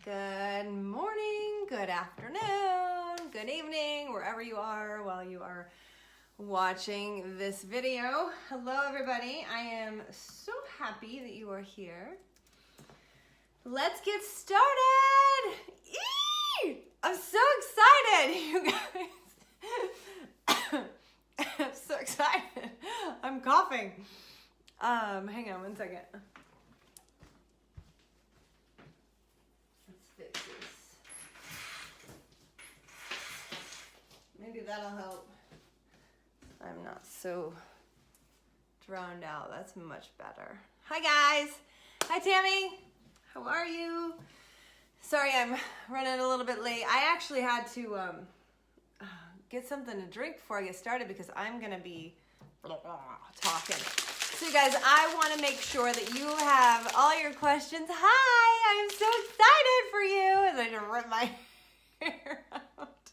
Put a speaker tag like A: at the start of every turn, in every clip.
A: Good morning, good afternoon, good evening, wherever you are while you are watching this video. Hello everybody, I am so happy that you are here. Let's get started. Eee! I'm so excited, you guys. I'm so excited. I'm coughing. Hang on one second. Maybe that'll help. I'm not so drowned out. That's much better. Hi guys. Hi Tammy. How are you? Sorry I'm running a little bit late. I actually had to get something to drink before I get started because I'm going to be talking. So you guys, I want to make sure that you have all your questions. Hi, I'm so excited for you. As I just rip my hair out.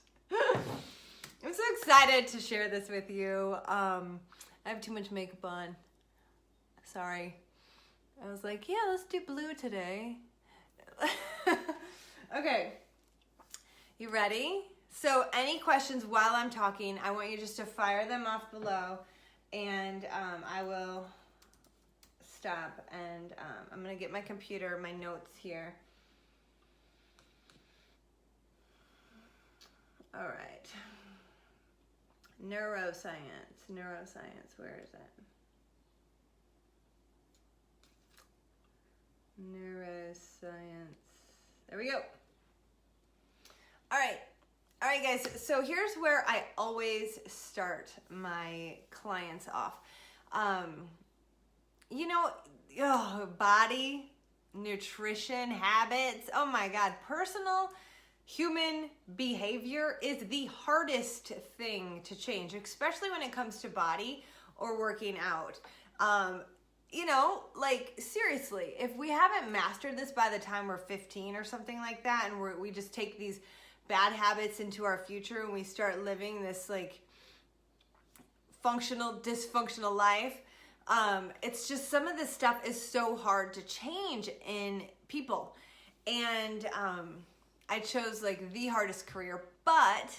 A: I'm so excited to share this with you. I have too much makeup on. Sorry. I was like, yeah, let's do blue today. Okay. You ready? So any questions while I'm talking, I want you just to fire them off below, and I will stop, and I'm going to get my computer, my notes here. All right. Neuroscience, where is it? Neuroscience, there we go. All right, guys, so here's where I always start my clients off. You know, body, nutrition, habits, oh my God, personal human behavior is the hardest thing to change, especially when it comes to body or working out. You know, like seriously, if we haven't mastered this by the time we're 15 or something like that, and we just take these bad habits into our future and we start living this like functional, dysfunctional life, it's just some of this stuff is so hard to change in people. And I chose like the hardest career, but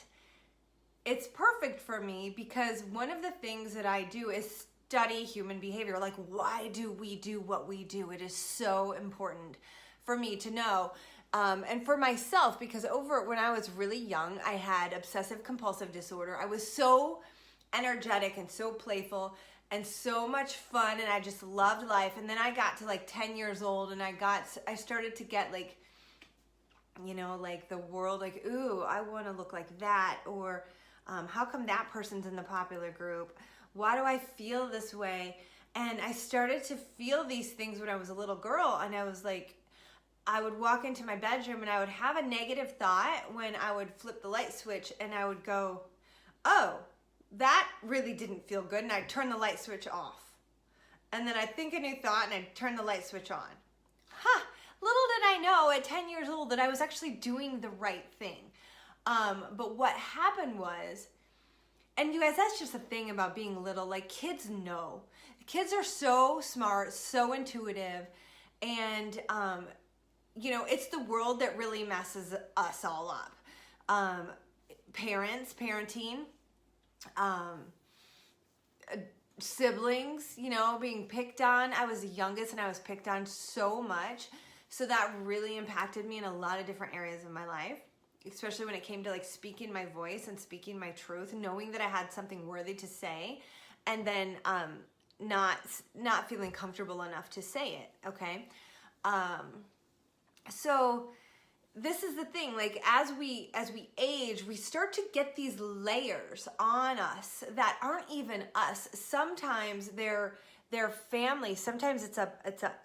A: it's perfect for me because one of the things that I do is study human behavior. Like, why do we do what we do? It is so important for me to know. And for myself, because when I was really young, I had obsessive compulsive disorder. I was so energetic and so playful and so much fun, and I just loved life. And then I got to like 10 years old, and I started to get like, you know, like the world, like, ooh, I want to look like that, or how come that person's in the popular group? Why do I feel this way? And I started to feel these things when I was a little girl, and I was like, I would walk into my bedroom and I would have a negative thought when I would flip the light switch, and I would go, oh, that really didn't feel good, and I'd turn the light switch off. And then I'd think a new thought, and I'd turn the light switch on. Little did I know at 10 years old that I was actually doing the right thing. But what happened was, and you guys, that's just the thing about being little, like kids know. Kids are so smart, so intuitive, and you know, it's the world that really messes us all up. Parenting, siblings, you know, being picked on. I was the youngest and I was picked on so much. So that really impacted me in a lot of different areas of my life, especially when it came to like speaking my voice and speaking my truth, knowing that I had something worthy to say, and then not feeling comfortable enough to say it, okay? So this is the thing, like as we age, we start to get these layers on us that aren't even us. Sometimes they're family. Sometimes it's a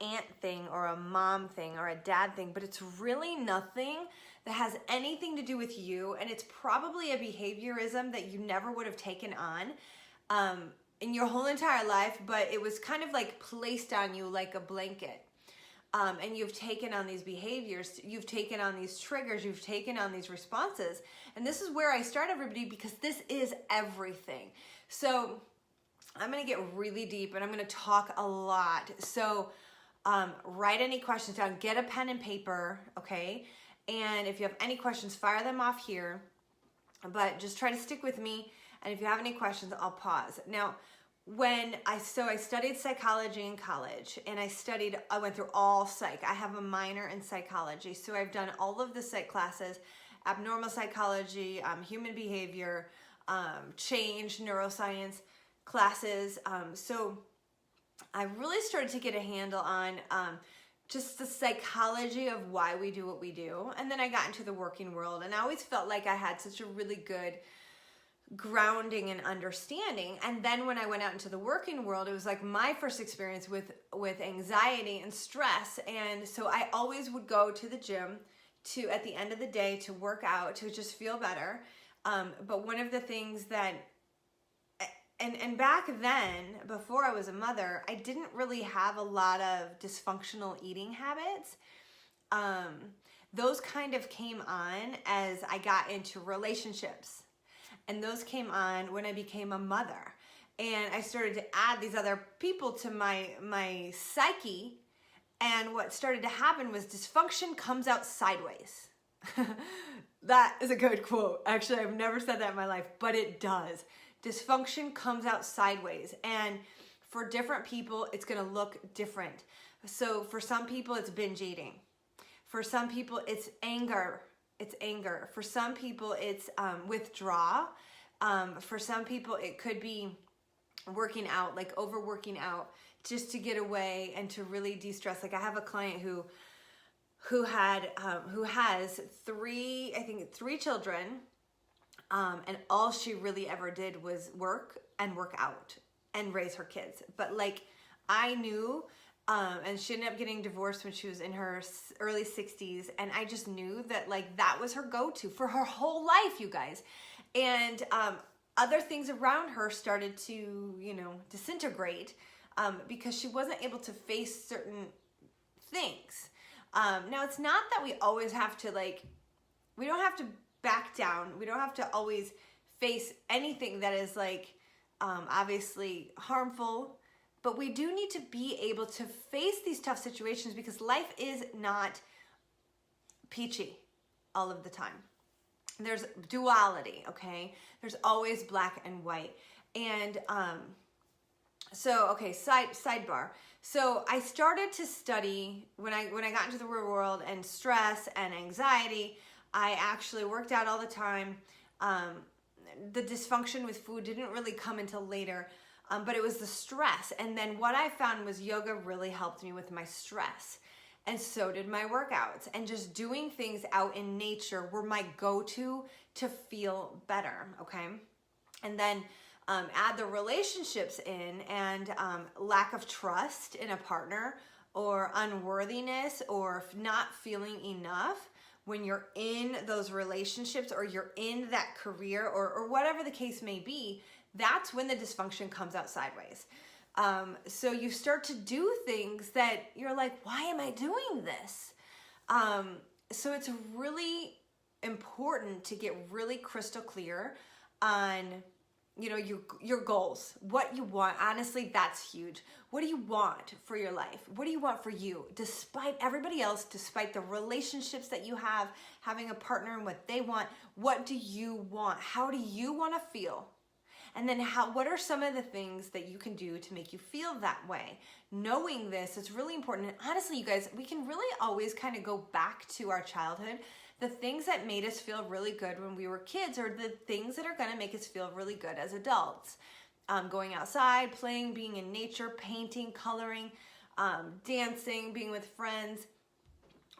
A: aunt thing or a mom thing or a dad thing, but it's really nothing that has anything to do with you, and it's probably a behaviorism that you never would have taken on in your whole entire life, but it was kind of like placed on you like a blanket. And you've taken on these behaviors, you've taken on these triggers, you've taken on these responses. And this is where I start, everybody, because this is everything. So I'm going to get really deep and I'm going to talk a lot. So write any questions down, get a pen and paper, okay? And if you have any questions, fire them off here, but just try to stick with me. And if you have any questions, I'll pause. Now, I studied psychology in college, and I went through all psych. I have a minor in psychology, so I've done all of the psych classes: abnormal psychology, human behavior, change, neuroscience classes. So I really started to get a handle on just the psychology of why we do what we do. And then I got into the working world, and I always felt like I had such a really good grounding and understanding. And then when I went out into the working world, it was like my first experience with anxiety and stress. And so I always would go to the gym at the end of the day to work out, to just feel better. But one of the things that, and back then, before I was a mother, I didn't really have a lot of dysfunctional eating habits. Those kind of came on as I got into relationships. And those came on when I became a mother. And I started to add these other people to my psyche. And what started to happen was dysfunction comes out sideways. That is a good quote. Actually, I've never said that in my life, but it does. Dysfunction comes out sideways. And for different people, it's going to look different. So for some people, it's binge eating. For some people, it's anger. It's anger. For some people, it's withdrawal. For some people, it could be working out, like overworking out, just to get away and to really de-stress. Like I have a client who has three children, and all she really ever did was work out and raise her kids. But like I knew. And she ended up getting divorced when she was in her early 60s. And I just knew that like that was her go-to for her whole life, you guys. And other things around her started to, disintegrate because she wasn't able to face certain things. Now, it's not that we always have to we don't have to back down. We don't have to always face anything that is obviously harmful. But we do need to be able to face these tough situations because life is not peachy all of the time. There's duality, okay? There's always black and white. And sidebar. So I started to study when I got into the real world and stress and anxiety. I actually worked out all the time. The dysfunction with food didn't really come until later. But it was the stress. And then what I found was yoga really helped me with my stress. And so did my workouts. And just doing things out in nature were my go-to to feel better, okay? And then add the relationships in and lack of trust in a partner or unworthiness or not feeling enough when you're in those relationships or you're in that career or whatever the case may be. That's when the dysfunction comes out sideways. So you start to do things that you're like, why am I doing this? So it's really important to get really crystal clear on, your goals, what you want. Honestly, that's huge. What do you want for your life? What do you want for you? Despite everybody else, despite the relationships that you have, having a partner and what they want, what do you want? How do you want to feel? And then what are some of the things that you can do to make you feel that way? Knowing this is really important. And honestly, you guys, we can really always kind of go back to our childhood. The things that made us feel really good when we were kids are the things that are going to make us feel really good as adults. Going outside, playing, being in nature, painting, coloring, dancing, being with friends.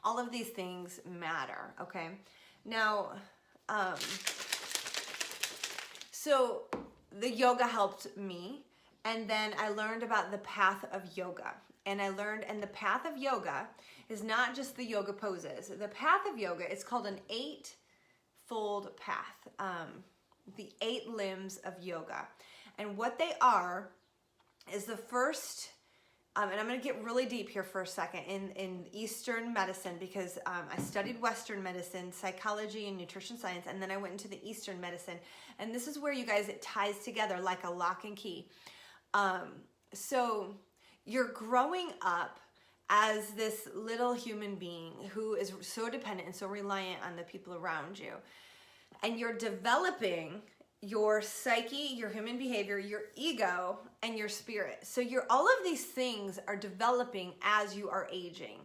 A: All of these things matter, okay? Now, so the yoga helped me, and then I learned about the path of yoga. And the path of yoga is not just the yoga poses. The path of yoga is called an 8-fold path, the 8 limbs of yoga. And what they are is the first, and I'm going to get really deep here for a second in Eastern medicine because I studied Western medicine, psychology, and nutrition science, and then I went into the Eastern medicine. And this is where, you guys, it ties together like a lock and key. So you're growing up as this little human being who is so dependent and so reliant on the people around you. And you're developing your psyche, your human behavior, your ego, and your spirit. So all of these things are developing as you are aging.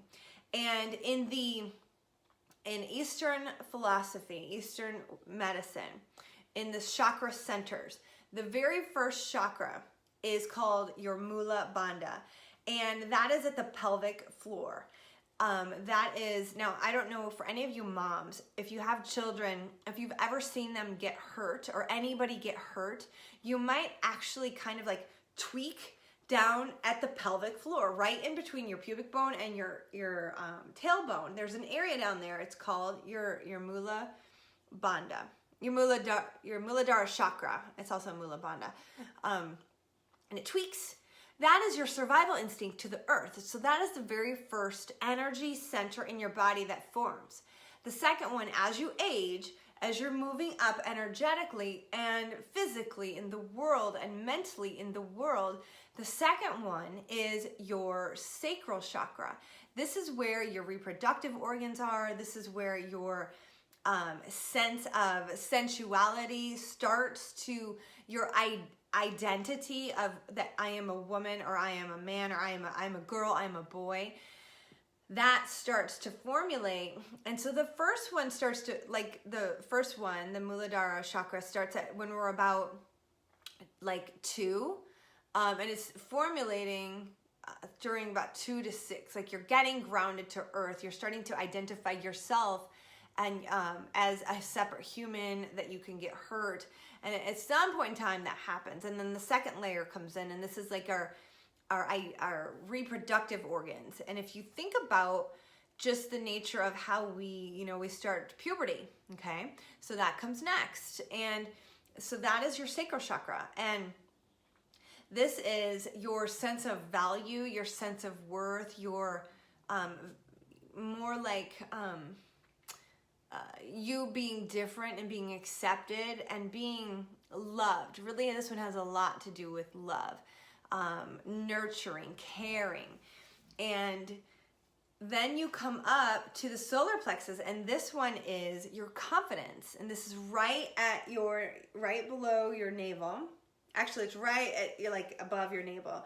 A: And in Eastern philosophy, Eastern medicine, in the chakra centers, the very first chakra is called your Mula Bandha, and that is at the pelvic floor. That is, now I don't know for any of you moms, if you have children, if you've ever seen them get hurt or anybody get hurt, you might actually kind of like tweak down at the pelvic floor, right in between your pubic bone and your tailbone. There's an area down there. It's called your Mula Bandha, your Muladhara chakra. It's also Mula Bandha, and it tweaks. That is your survival instinct to the earth. So that is the very first energy center in your body that forms. The second one, as you age, as you're moving up energetically and physically in the world and mentally in the world, the second one is your sacral chakra. This is where your reproductive organs are. This is where your sense of sensuality starts to, your identity of that I am a woman or I am a man or I'm a girl, I'm a boy, that starts to formulate. And so the first one starts to, like the first one, the Muladhara chakra, starts at when we're about like 2, and it's formulating during about 2 to 6. Like you're getting grounded to earth. You're starting to identify yourself and as a separate human, that you can get hurt. And at some point in time that happens. And then the second layer comes in, and this is like our reproductive organs. And if you think about just the nature of how we start puberty, okay? So that comes next. And so that is your sacral chakra. And this is your sense of value, your sense of worth, your more like you being different and being accepted and being loved. Really, this one has a lot to do with love, nurturing, caring. And then you come up to the solar plexus, and this one is your confidence. And this is right below your navel. Actually, it's right at like above your navel.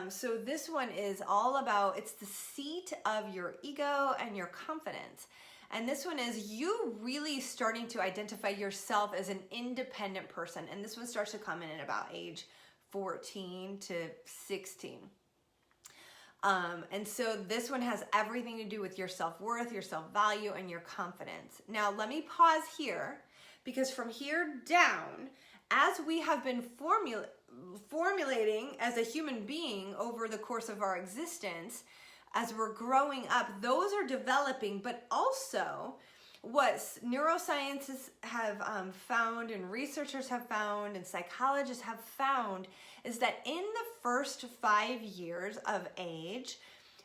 A: So this one is all about, it's the seat of your ego and your confidence. And this one is you really starting to identify yourself as an independent person. And this one starts to come in at about age 14 to 16. And so this one has everything to do with your self-worth, your self-value, and your confidence. Now, let me pause here, because from here down, as we have been formulating as a human being over the course of our existence, as we're growing up, those are developing, but also what neuroscientists have found and researchers have found and psychologists have found is that in the first 5 years of age,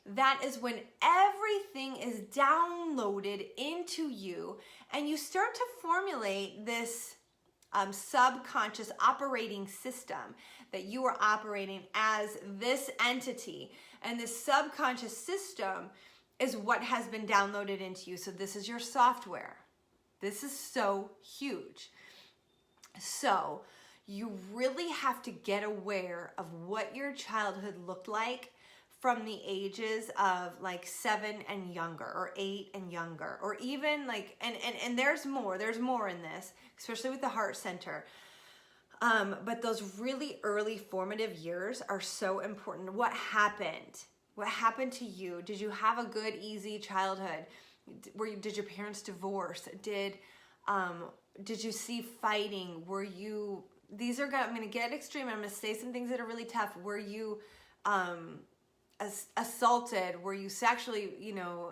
A: that is when everything is downloaded into you, and you start to formulate this subconscious operating system that you are operating as this entity. And this subconscious system is what has been downloaded into you. So this is your software. This is so huge. So you really have to get aware of what your childhood looked like from the ages of like 7 and younger, or 8 and younger, or even like, and there's more in this, especially with the heart center. But those really early formative years are so important. What happened? What happened to you? Did you have a good, easy childhood? Did your parents divorce? Did you see fighting? Were you, I'm going to get extreme. I'm going to say some things that are really tough. Were you assaulted? Were you sexually,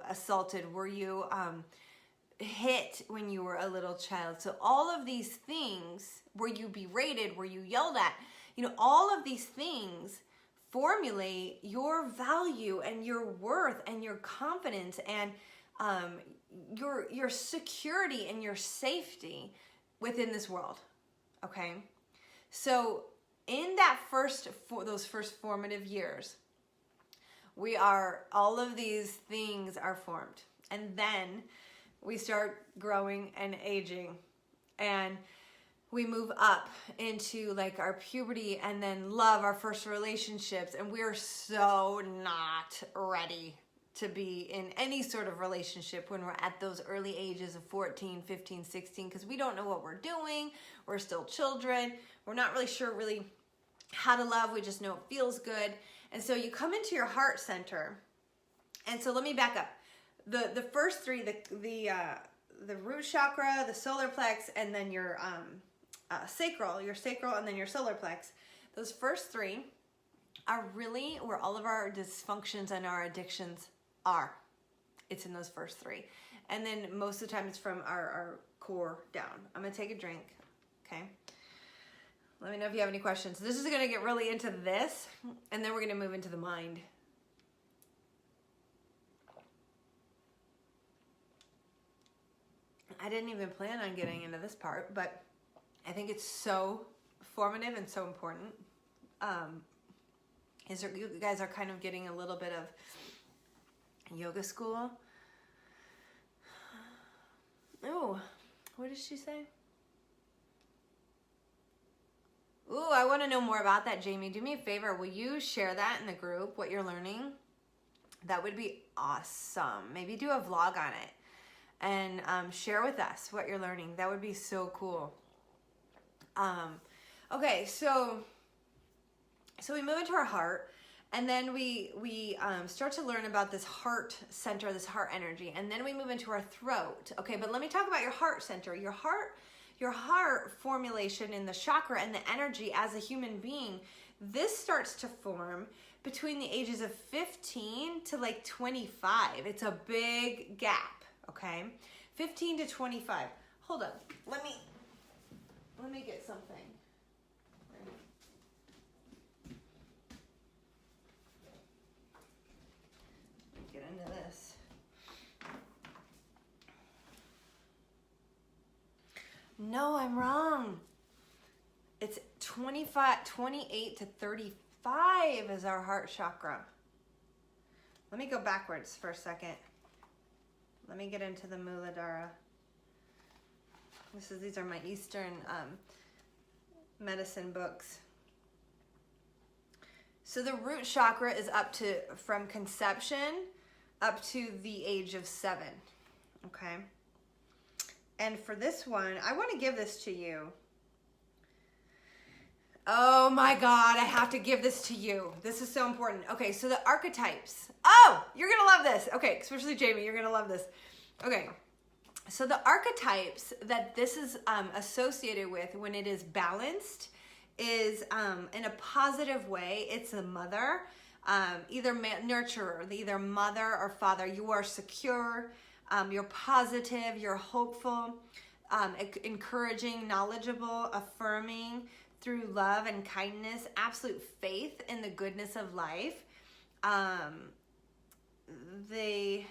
A: assaulted? Were you hit when you were a little child? So all of these things, were you berated? Were you yelled at? All of these things formulate your value and your worth and your confidence and your security and your safety within this world. Okay, so in those first formative years, all of these things are formed. And then we start growing and aging, and we move up into like our puberty, and then love, our first relationships, and we're so not ready to be in any sort of relationship when we're at those early ages of 14, 15, 16, because we don't know what we're doing. We're still children. We're not really sure how to love. We just know it feels good. And so you come into your heart center. And so let me back up. The first three, the root chakra, the solar plex, and then your sacral, and then your solar plex. Those first three are really where all of our dysfunctions and our addictions are. It's in those first three. And then most of the time it's from our core down. I'm going to take a drink. Okay. Let me know if you have any questions. This is going to get really into this, and then we're going to move into the mind. I didn't even plan on getting into this part, but I think it's so formative and so important. You guys are kind of getting a little bit of yoga school. Oh, what did she say? Ooh, I want to know more about that, Jamie. Do me a favor. Will you share that in the group, what you're learning? That would be awesome. Maybe do a vlog on it and share with us what you're learning. That would be so cool. Okay, so we move into our heart, and then we start to learn about this heart center, this heart energy, and then we move into our throat. Okay, but let me talk about your heart center. Your heart formulation in the chakra and the energy as a human being, this starts to form between the ages of 15 to like 25. It's a big gap, okay? 15 to 25. Hold up. Let me get something. Get into this. No, I'm wrong. It's 28 to 35 is our heart chakra. Let me go backwards for a second. Let me get into the Muladhara. These are my Eastern medicine books. So the root chakra is from conception up to the age of 7. Okay. And for this one, I want to give this to you. Oh my God, I have to give this to you. This is so important. Okay, so the archetypes. Oh, you're going to love this. Okay, especially Jamie, you're going to love this. Okay, so the archetypes that this is associated with when it is balanced is in a positive way. It's a mother, either nurturer, either mother or father. You are secure. You're positive, you're hopeful, encouraging, knowledgeable, affirming through love and kindness, absolute faith in the goodness of life. The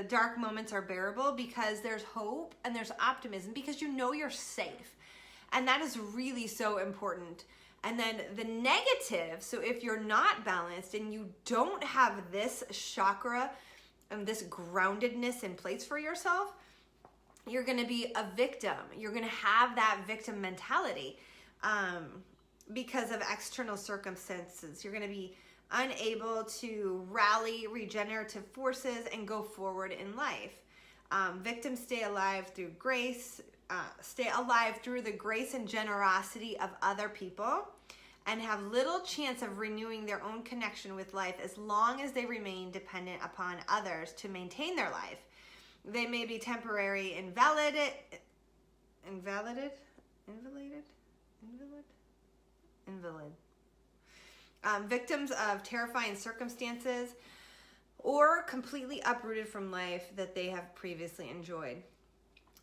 A: dark moments are bearable because there's hope and there's optimism because you know you're safe. And that is really so important. And then the negative, so if you're not balanced and you don't have this chakra and this groundedness in place for yourself, you're going to be a victim. You're going to have that victim mentality because of external circumstances. You're going to be unable to rally regenerative forces and go forward in life. Victims stay alive through grace, stay alive through the grace and generosity of other people, and have little chance of renewing their own connection with life as long as they remain dependent upon others to maintain their life. They may be temporarily invalid, victims of terrifying circumstances, or completely uprooted from life that they have previously enjoyed.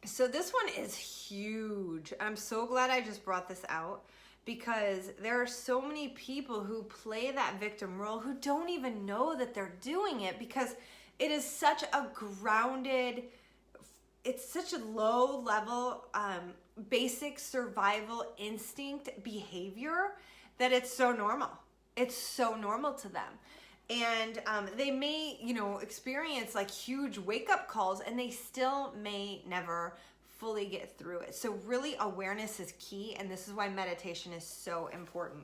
A: So this one is huge. I'm so glad I just brought this out, because there are so many people who play that victim role who don't even know that they're doing it, because it is such a grounded, it's such a low level, basic survival instinct behavior that it's so normal. It's so normal to them. And they may, you know, experience like huge wake-up calls, and they still may never fully get through it. So really, awareness is key, and this is why meditation is so important.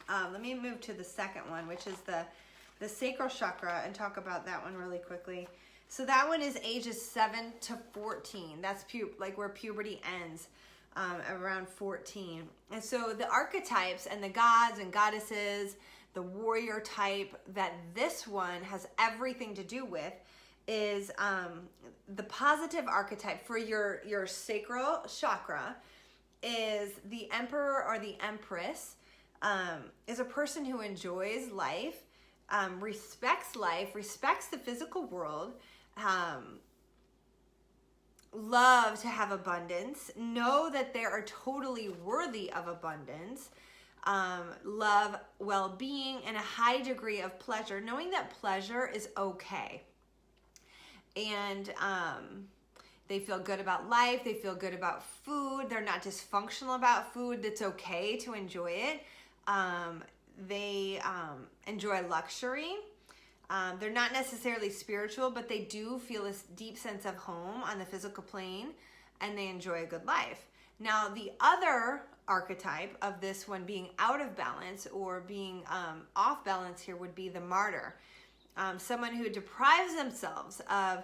A: Let me move to the second one, which is the sacral chakra, and talk about that one really quickly. So that one is ages 7 to 14. That's like where puberty ends, around 14. And so the archetypes and the gods and goddesses, the warrior type that this one has everything to do with is the positive archetype for your sacral chakra is the emperor or the empress, is a person who enjoys life, respects life, respects the physical world, love to have abundance, know that they are totally worthy of abundance, love well-being, and a high degree of pleasure, knowing that pleasure is okay. And they feel good about life, they feel good about food, they're not dysfunctional about food, it's okay to enjoy it. They enjoy luxury. They're not necessarily spiritual, but they do feel this deep sense of home on the physical plane, and they enjoy a good life. Now, the other archetype of this one being out of balance or being off balance here would be the martyr. Someone who deprives themselves of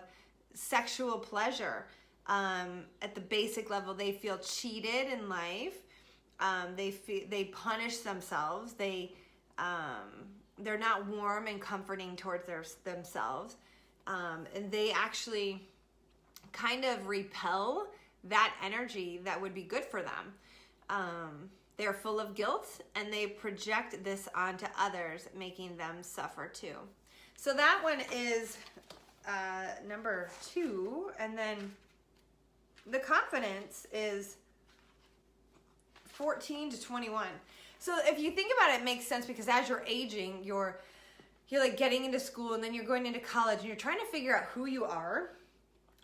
A: sexual pleasure. At the basic level, they feel cheated in life. They punish themselves. They're not warm and comforting towards themselves. And they actually kind of repel that energy that would be good for them. They're full of guilt, and they project this onto others, making them suffer too. So that one is number 2. And then the confidence is 14 to 21. So if you think about it, it makes sense, because as you're aging, you're like getting into school, and then you're going into college, and you're trying to figure out who you are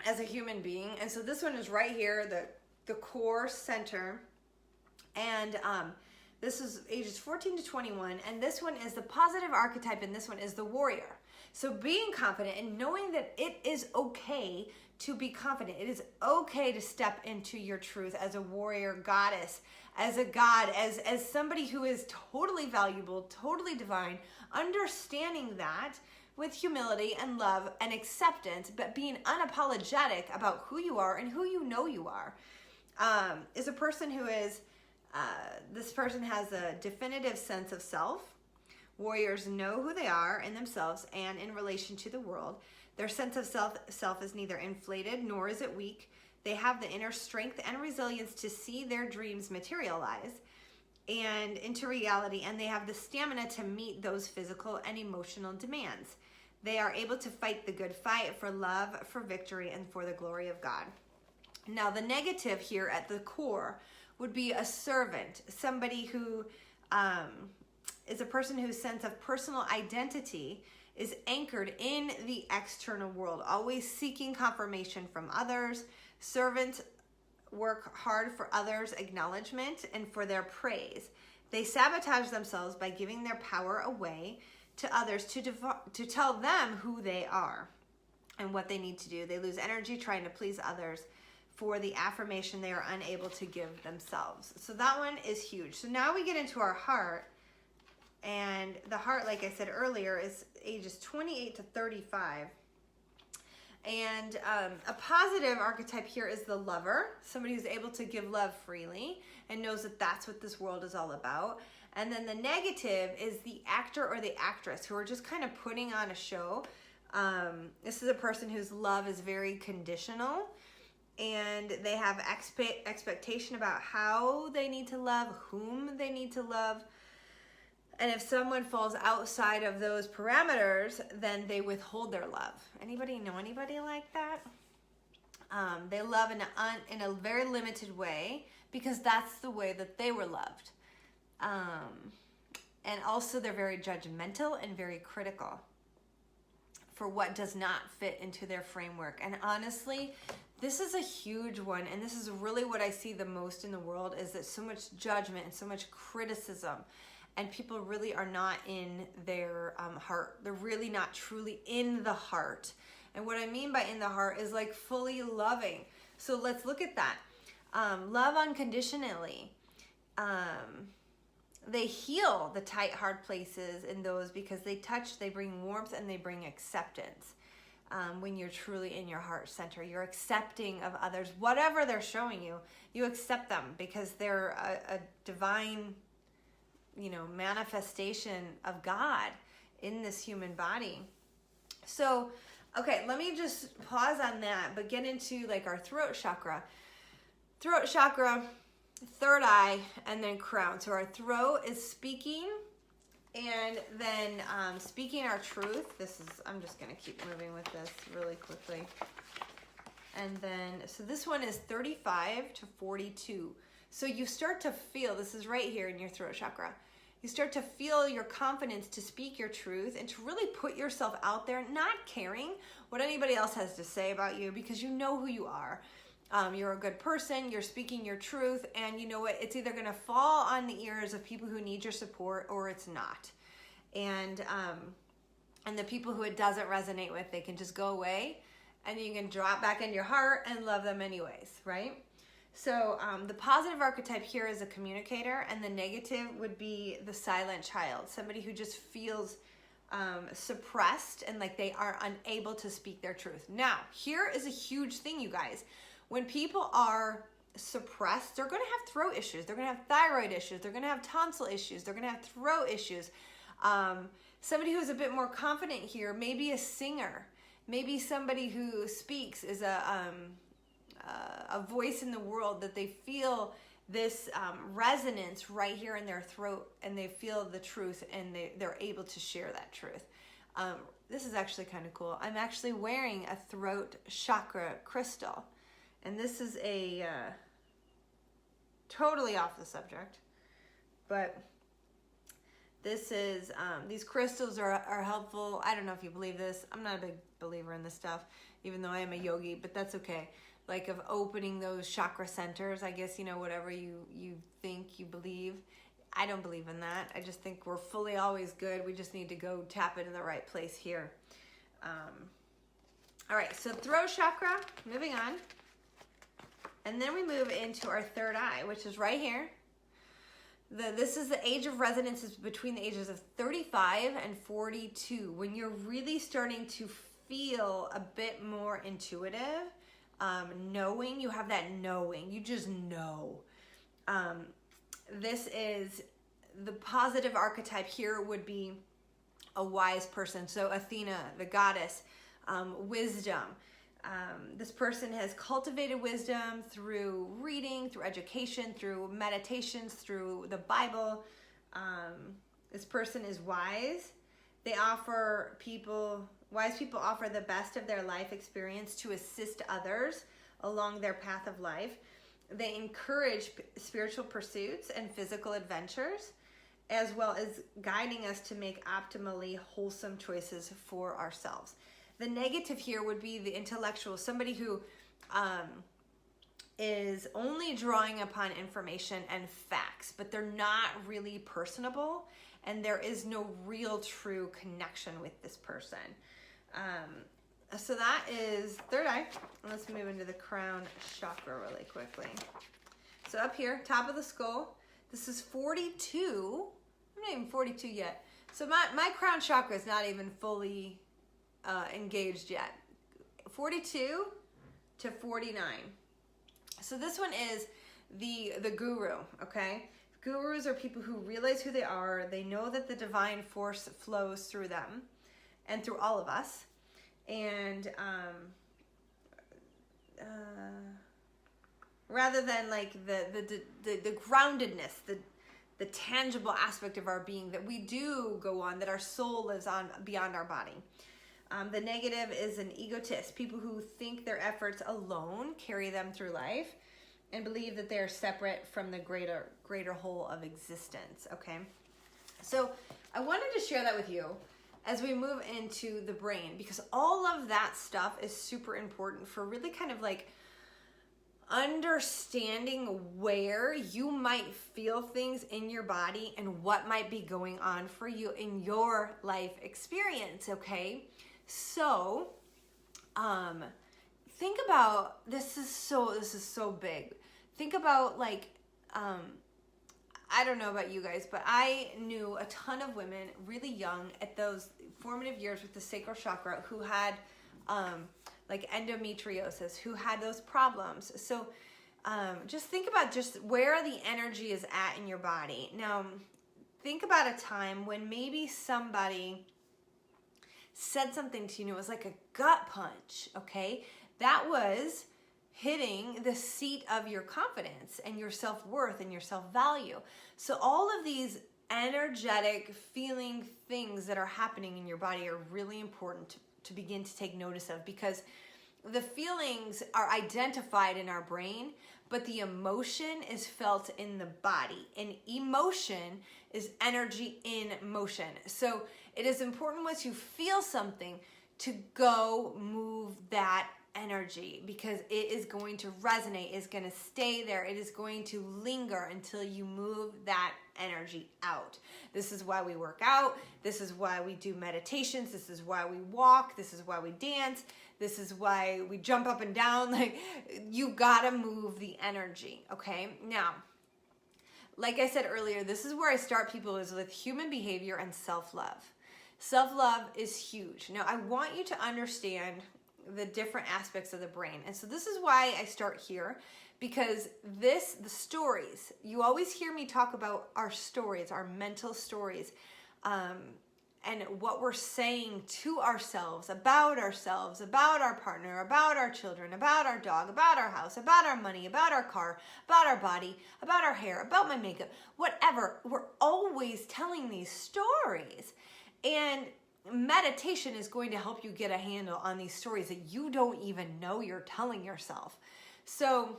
A: as a human being. And so this one is right here, the core center. And this is ages 14 to 21. And this one is the positive archetype, and this one is the warrior. So being confident and knowing that it is okay to be confident. It is okay to step into your truth as a warrior goddess, as a god, as somebody who is totally valuable, totally divine, understanding that with humility and love and acceptance, but being unapologetic about who you are and who you know you are. Is a person who is, this person has a definitive sense of self. Warriors know who they are in themselves and in relation to the world. Their sense of self is neither inflated nor is it weak. They have the inner strength and resilience to see their dreams materialize and into reality, and they have the stamina to meet those physical and emotional demands. They are able to fight the good fight for love, for victory, and for the glory of God. Now, the negative here at the core would be a servant, somebody who is a person whose sense of personal identity is anchored in the external world, always seeking confirmation from others. Servants work hard for others' acknowledgement and for their praise. They sabotage themselves by giving their power away to others to tell them who they are and what they need to do. They lose energy trying to please others for the affirmation they are unable to give themselves. So that one is huge. So now we get into our heart. And the heart, like I said earlier, is ages 28 to 35. And a positive archetype here is the lover, somebody who's able to give love freely and knows that that's what this world is all about. And then the negative is the actor or the actress who are just kind of putting on a show. This is a person whose love is very conditional, and they have expectation about how they need to love, whom they need to love. And if someone falls outside of those parameters, then they withhold their love. Anybody know anybody like that? They love in a very limited way because that's the way that they were loved. And also they're very judgmental and very critical for what does not fit into their framework. And honestly, this is a huge one. And this is really what I see the most in the world, is that so much judgment and so much criticism. and people really are not in their heart. They're really not truly in the heart. And what I mean by in the heart is like fully loving. So let's look at that. Love unconditionally. They heal the tight, hard places in those because they touch, they bring warmth, and they bring acceptance. When you're truly in your heart center, you're accepting of others, whatever they're showing you, you accept them because they're a divine, manifestation of God in this human body. So, okay, let me just pause on that, but get into like our throat chakra. Throat chakra, third eye, and then crown. So our throat is speaking, and then speaking our truth. I'm just gonna keep moving with this really quickly. And then, so this one is 35 to 42. So you start to feel, this is right here in your throat chakra, you start to feel your confidence to speak your truth and to really put yourself out there, not caring what anybody else has to say about you, because you know who you are. You're a good person, you're speaking your truth, and you know what? It's either gonna fall on the ears of people who need your support or it's not. And the people who it doesn't resonate with, they can just go away, and you can drop back in your heart and love them anyways, right? So the positive archetype here is a communicator, and the negative would be the silent child, somebody who just feels suppressed and like they are unable to speak their truth. Now, here is a huge thing, you guys. When people are suppressed, they're going to have throat issues. They're going to have thyroid issues. They're going to have tonsil issues. They're going to have throat issues. Somebody who's a bit more confident here, maybe a singer, maybe somebody who speaks is a voice in the world that they feel this resonance right here in their throat, and they feel the truth, and they're able to share that truth. This is actually kind of cool. I'm actually wearing a throat chakra crystal. And this is a totally off the subject, but this is, these crystals are helpful. I don't know if you believe this. I'm not a big believer in this stuff, even though I am a yogi, but that's okay. Like of opening those chakra centers, I guess, whatever you think you believe. I don't believe in that. I just think we're fully always good. We just need to go tap it in the right place here. All right, so throat chakra, moving on. And then we move into our third eye, which is right here. This is the age of resonance, is between the ages of 35 and 42, when you're really starting to feel a bit more intuitive, knowing, you have that knowing, you just know. This is, the positive archetype here would be a wise person. So Athena, the goddess, wisdom. This person has cultivated wisdom through reading, through education, through meditations, through the Bible. This person is wise. Wise people offer the best of their life experience to assist others along their path of life. They encourage spiritual pursuits and physical adventures, as well as guiding us to make optimally wholesome choices for ourselves. The negative here would be the intellectual, somebody who is only drawing upon information and facts, but they're not really personable, and there is no real true connection with this person. So that is third eye. Let's move into the crown chakra really quickly. So up here, top of the skull, this is 42. I'm not even 42 yet. So my crown chakra is not even fully engaged yet. 42 to 49. So this one is the guru, okay? Gurus are people who realize who they are. They know that the divine force flows through them and through all of us. And rather than like the groundedness, the tangible aspect of our being that we do go on, that our soul lives on beyond our body. The negative is an egotist, people who think their efforts alone carry them through life and believe that they're separate from the greater whole of existence, okay? So I wanted to share that with you as we move into the brain, because all of that stuff is super important for really kind of like understanding where you might feel things in your body and what might be going on for you in your life experience, okay? So, think about, this is so big. Think about like, I don't know about you guys, but I knew a ton of women really young at those formative years with the sacral chakra who had like endometriosis, who had those problems. So just think about just where the energy is at in your body. Now, think about a time when maybe somebody said something to you and it was like a gut punch, okay? That was hitting the seat of your confidence and your self-worth and your self-value. So all of these energetic feeling things that are happening in your body are really important to begin to take notice of, because the feelings are identified in our brain, but the emotion is felt in the body, and emotion is energy in motion. So it is important once you feel something to go move that energy, because it is going to resonate, it's going to stay there, it is going to linger until you move that energy out. This is why we work out, this is why we do meditations, this is why we walk, this is why we dance, this is why we jump up and down. Like, you gotta move the energy, okay? Now, like I said earlier, this is where I start people, is with human behavior and self-love. Self-love is huge. Now, I want you to understand the different aspects of the brain. And so this is why I start here, because the stories, you always hear me talk about our stories, our mental stories, and what we're saying to ourselves, about our partner, about our children, about our dog, about our house, about our money, about our car, about our body, about our hair, about my makeup, whatever. We're always telling these stories. And meditation is going to help you get a handle on these stories that you don't even know you're telling yourself. So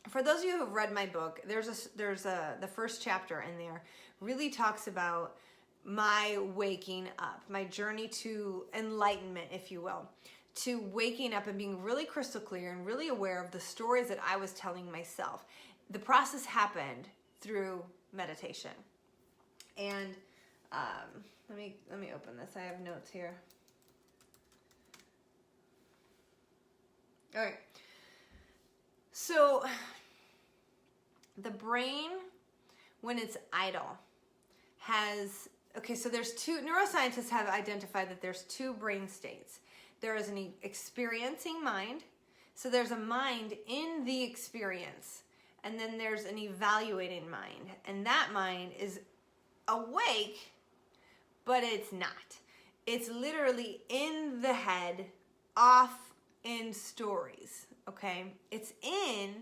A: for those of you who have read my book, the first chapter in there really talks about my waking up, my journey to enlightenment, if you will, to waking up and being really crystal clear and really aware of the stories that I was telling myself. The process happened through meditation. And let me open this. I have notes here. All right. So the brain, when it's idle, has, okay, so there's two, neuroscientists have identified that there's two brain states. There is an experiencing mind. So there's a mind in the experience. And then there's an evaluating mind. And that mind is awake, but it's not. It's literally in the head, off in stories, okay? It's in,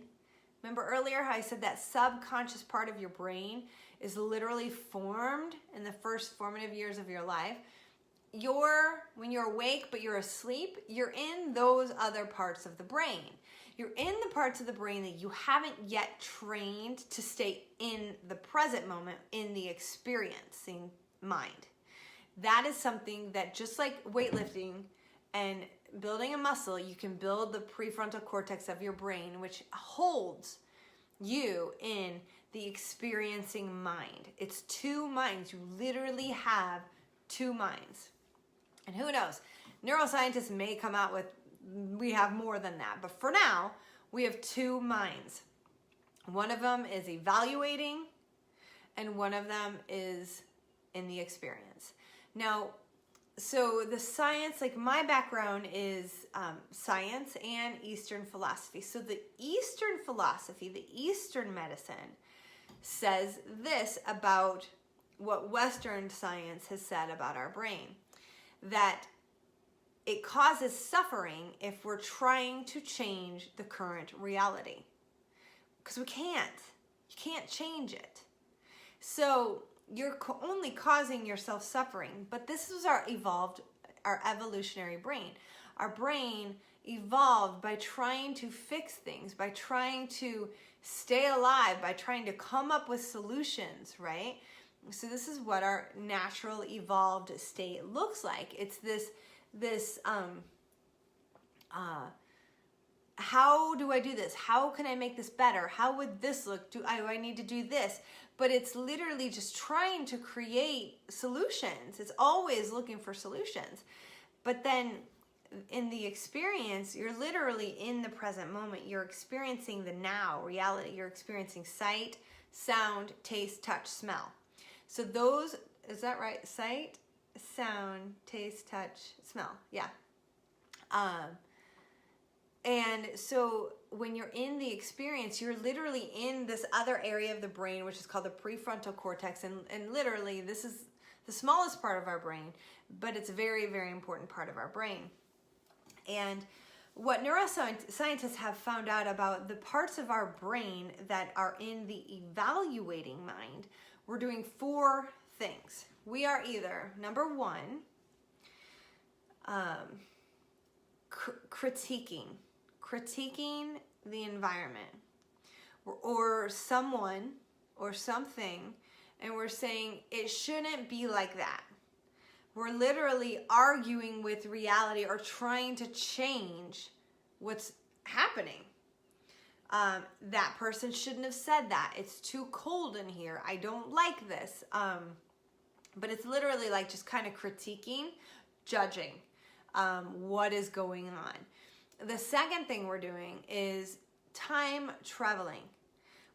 A: remember earlier how I said that subconscious part of your brain is literally formed in the first formative years of your life. When you're awake but you're asleep, you're in those other parts of the brain. You're in the parts of the brain that you haven't yet trained to stay in the present moment, in the experiencing mind. That is something that, just like weightlifting and building a muscle, you can build the prefrontal cortex of your brain, which holds you in the experiencing mind. It's two minds. You literally have two minds. And who knows? Neuroscientists may come out with, we have more than that. But for now, we have two minds. One of them is evaluating, and one of them is in the experience. Now, so the science, like my background is science and Eastern philosophy. So the Eastern philosophy, the Eastern medicine, says this about what Western science has said about our brain, that it causes suffering if we're trying to change the current reality. Because we can't. You can't change it. So you're only causing yourself suffering. But this is our evolutionary brain. Our brain evolved by trying to fix things, by trying to stay alive, by trying to come up with solutions, right? So this is what our natural evolved state looks like. It's this how do I do this? How can I make this better? How would this look? Do I need to do this? But it's literally just trying to create solutions. It's always looking for solutions. But then in the experience, you're literally in the present moment. You're experiencing the now, reality. You're experiencing sight, sound, taste, touch, smell. So those, is that right? Sight, sound, taste, touch, smell. Yeah. And so when you're in the experience, you're literally in this other area of the brain, which is called the prefrontal cortex. And literally, this is the smallest part of our brain, but it's a very, very important part of our brain. And what neuroscientists have found out about the parts of our brain that are in the evaluating mind, we're doing 4 things. We are either, number 1, critiquing the environment or someone or something, and we're saying it shouldn't be like that. We're literally arguing with reality or trying to change what's happening. That person shouldn't have said that. It's too cold in here. I don't like this. But it's literally like just kind of critiquing, judging what is going on. The second thing we're doing is time traveling.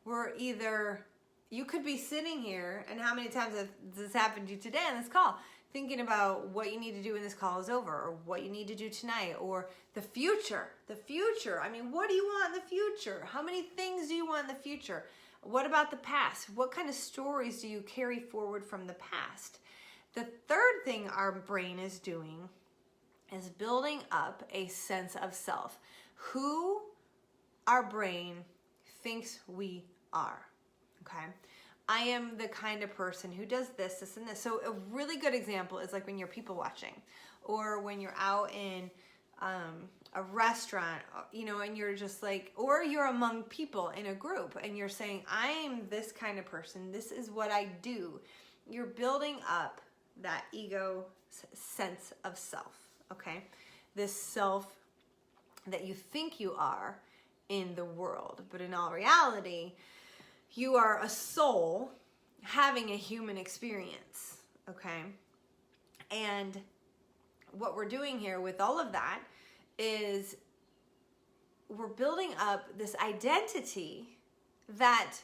A: We're either, you could be sitting here, and how many times has this happened to you today on this call, thinking about what you need to do when this call is over, or what you need to do tonight, or the future. I mean, what do you want in the future? How many things do you want in the future? What about the past? What kind of stories do you carry forward from the past? The third thing our brain is doing is building up a sense of self. Who our brain thinks we are, okay? I am the kind of person who does this, and this. So a really good example is like when you're people watching, or when you're out in a restaurant, and you're just like, or you're among people in a group and you're saying, I'm this kind of person. This is what I do. You're building up that ego sense of self, okay? This self that you think you are in the world, but in all reality, you are a soul having a human experience, okay? And what we're doing here with all of that is we're building up this identity that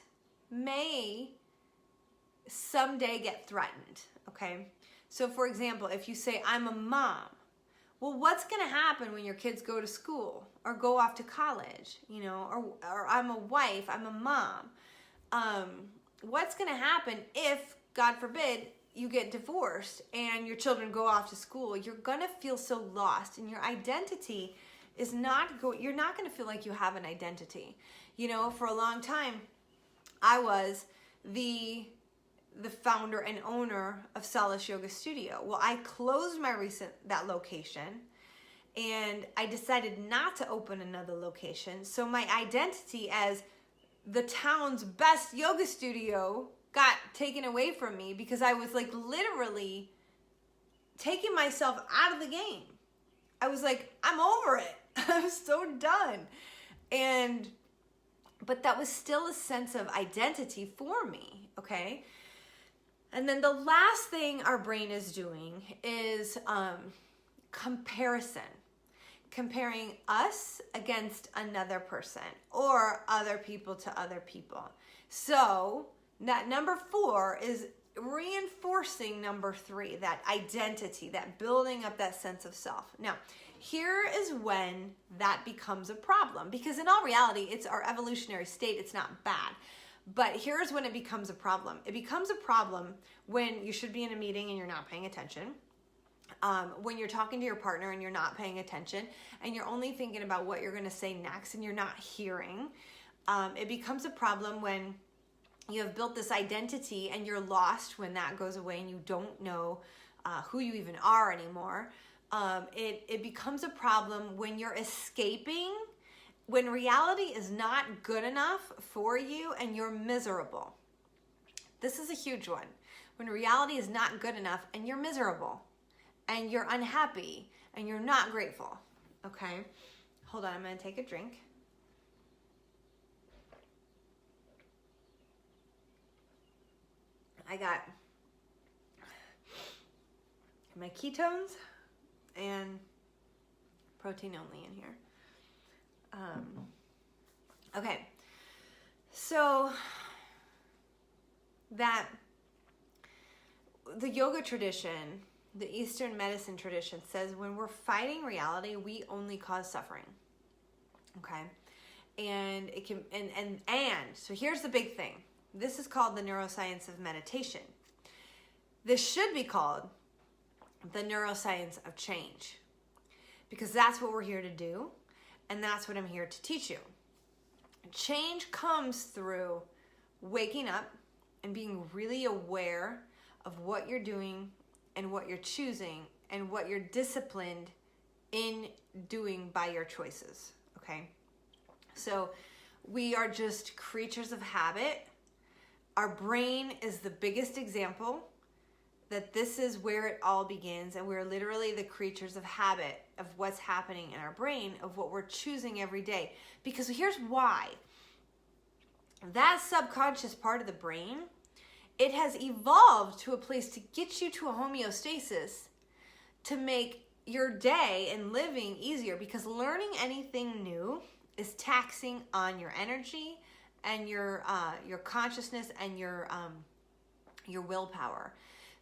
A: may someday get threatened, okay? So for example, if you say, I'm a mom, well, what's gonna happen when your kids go to school or go off to college, or I'm a wife, I'm a mom. What's gonna happen if, God forbid, you get divorced and your children go off to school? You're gonna feel so lost, and your identity is you're not gonna feel like you have an identity. For a long time, I was the founder and owner of Solace Yoga Studio. Well, I closed that location, and I decided not to open another location. So my identity as the town's best yoga studio got taken away from me, because I was like literally taking myself out of the game. I was like, I'm over it. I'm so done. But that was still a sense of identity for me, okay? And then the last thing our brain is doing is comparison. Comparing us against another person, or other people to other people. So that number 4 is reinforcing number 3, that identity, that building up that sense of self. Now, here is when that becomes a problem, because in all reality, it's our evolutionary state. It's not bad. But here's when it becomes a problem. It becomes a problem when you should be in a meeting and you're not paying attention. When you're talking to your partner and you're not paying attention, and you're only thinking about what you're going to say next and you're not hearing. It becomes a problem when you have built this identity and you're lost when that goes away and you don't know who you even are anymore. It becomes a problem when you're escaping, when reality is not good enough for you and you're miserable. This is a huge one. When reality is not good enough and you're miserable, and you're unhappy, and you're not grateful, okay? Hold on, I'm gonna take a drink. I got my ketones and protein only in here. Okay, so that the yoga tradition, the Eastern medicine tradition says when we're fighting reality, we only cause suffering. Okay, and it can and so here's the big thing. This is called the neuroscience of meditation. This should be called the neuroscience of change, because that's what we're here to do, and that's what I'm here to teach you. Change comes through waking up and being really aware of what you're doing and what you're choosing and what you're disciplined in doing by your choices, okay? So we are just creatures of habit. Our brain is the biggest example that this is where it all begins, and we're literally the creatures of habit of what's happening in our brain, of what we're choosing every day. Because here's why. That subconscious part of the brain, it has evolved to a place to get you to a homeostasis to make your day and living easier, because learning anything new is taxing on your energy and your consciousness and your willpower.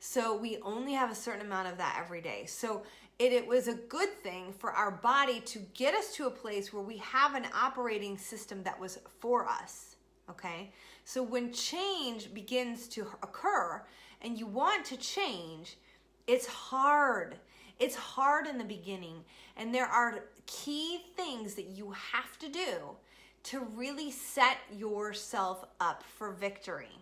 A: So we only have a certain amount of that every day. So it was a good thing for our body to get us to a place where we have an operating system that was for us, okay? So when change begins to occur and you want to change, it's hard. It's hard in the beginning. And there are key things that you have to do to really set yourself up for victory.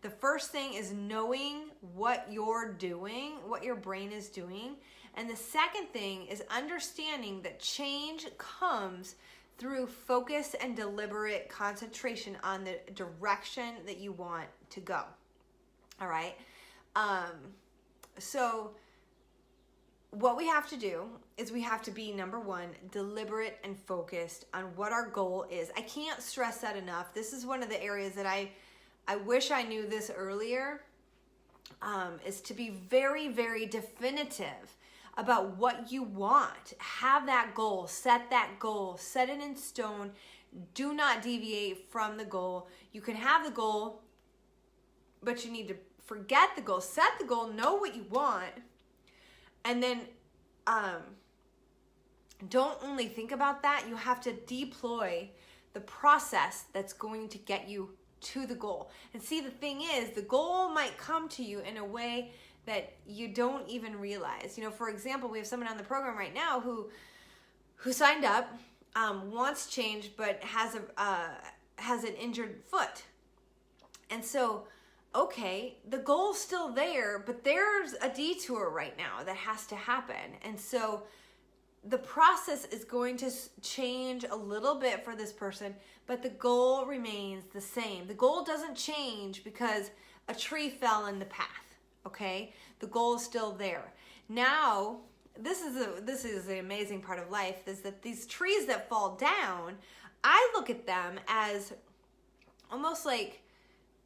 A: The first thing is knowing what you're doing, what your brain is doing. And the second thing is understanding that change comes through focus and deliberate concentration on the direction that you want to go. All right? So what we have to do is we have to be, number one, deliberate and focused on what our goal is. I can't stress that enough. This is one of the areas that I wish I knew this earlier, is to be very, very definitive about what you want. Have that goal, set it in stone. Do not deviate from the goal. You can have the goal, but you need to forget the goal. Set the goal, know what you want, and then don't only think about that. You have to deploy the process that's going to get you to the goal. And see, the thing is, the goal might come to you in a way that you don't even realize. You know, for example, we have someone on the program right now who signed up, wants change, but has an injured foot. And so, okay, the goal's still there, but there's a detour right now that has to happen. And so the process is going to change a little bit for this person, but the goal remains the same. The goal doesn't change because a tree fell in the path, okay? The goal is still there. Now, this is the amazing part of life, is that these trees that fall down, I look at them as almost like,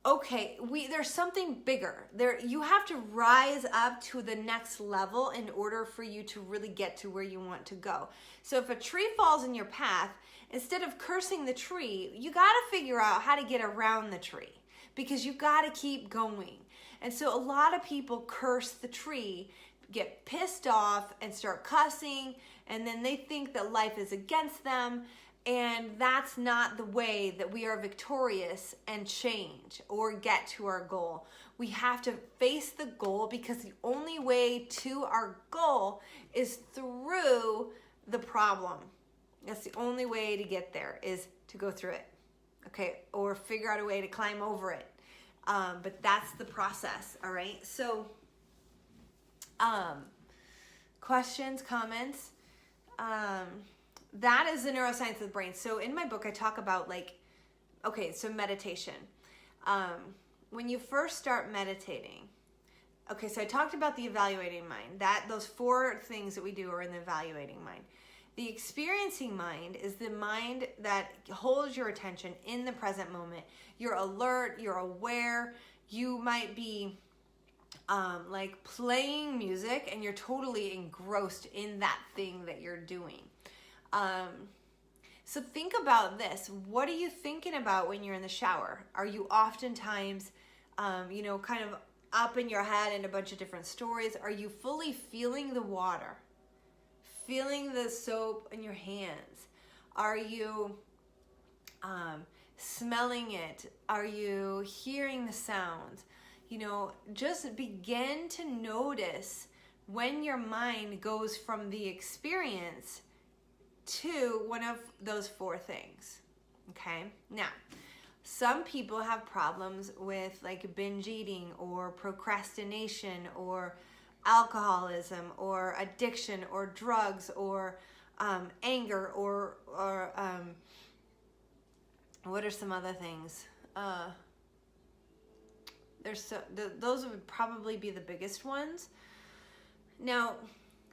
A: okay, there's something bigger. You have to rise up to the next level in order for you to really get to where you want to go. So if a tree falls in your path, instead of cursing the tree, you got to figure out how to get around the tree, because you got to keep going. And so a lot of people curse the tree, get pissed off and start cussing, and then they think that life is against them. And that's not the way that we are victorious and change or get to our goal. We have to face the goal, because the only way to our goal is through the problem. That's the only way to get there, is to go through it, okay? Or figure out a way to climb over it. But that's the process, all right? So, questions, comments? That is the neuroscience of the brain. So in my book, I talk about so meditation. When you first start meditating, okay, so I talked about the evaluating mind. Those 4 things that we do are in the evaluating mind. The experiencing mind is the mind that holds your attention in the present moment. You're alert, you're aware, You might be like playing music and you're totally engrossed in that thing that you're doing. So think about this. What are you thinking about when you're in the shower? Are you oftentimes, kind of up in your head in a bunch of different stories? Are you fully feeling the water? Feeling the soap in your hands? Are you smelling it? Are you hearing the sounds? Just begin to notice when your mind goes from the experience to one of those four things. Okay? Now, some people have problems with like binge eating or procrastination or alcoholism or addiction or drugs or anger or what are some other things? Those would probably be the biggest ones. Now,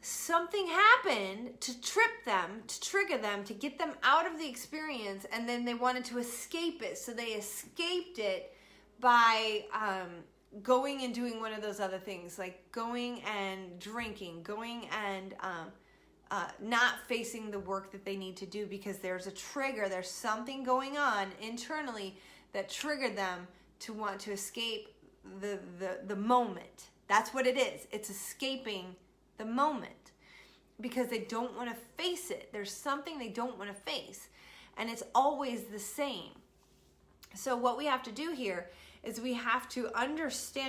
A: something happened to trip them, to trigger them, to get them out of the experience, and then they wanted to escape it. So they escaped it by going and doing one of those other things, like going and drinking, going and not facing the work that they need to do because there's a trigger, there's something going on internally that triggered them to want to escape the moment. That's what it is. It's escaping the moment because they don't want to face it. There's something they don't want to face, and it's always the same. So what we have to do here is we have to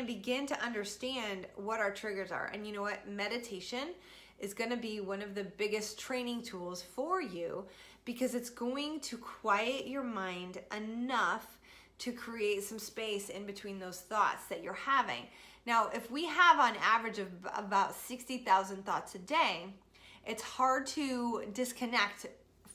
A: begin to understand what our triggers are. And you know what? Meditation is going to be one of the biggest training tools for you because it's going to quiet your mind enough to create some space in between those thoughts that you're having. Now, if we have on average of about 60,000 thoughts a day, it's hard to disconnect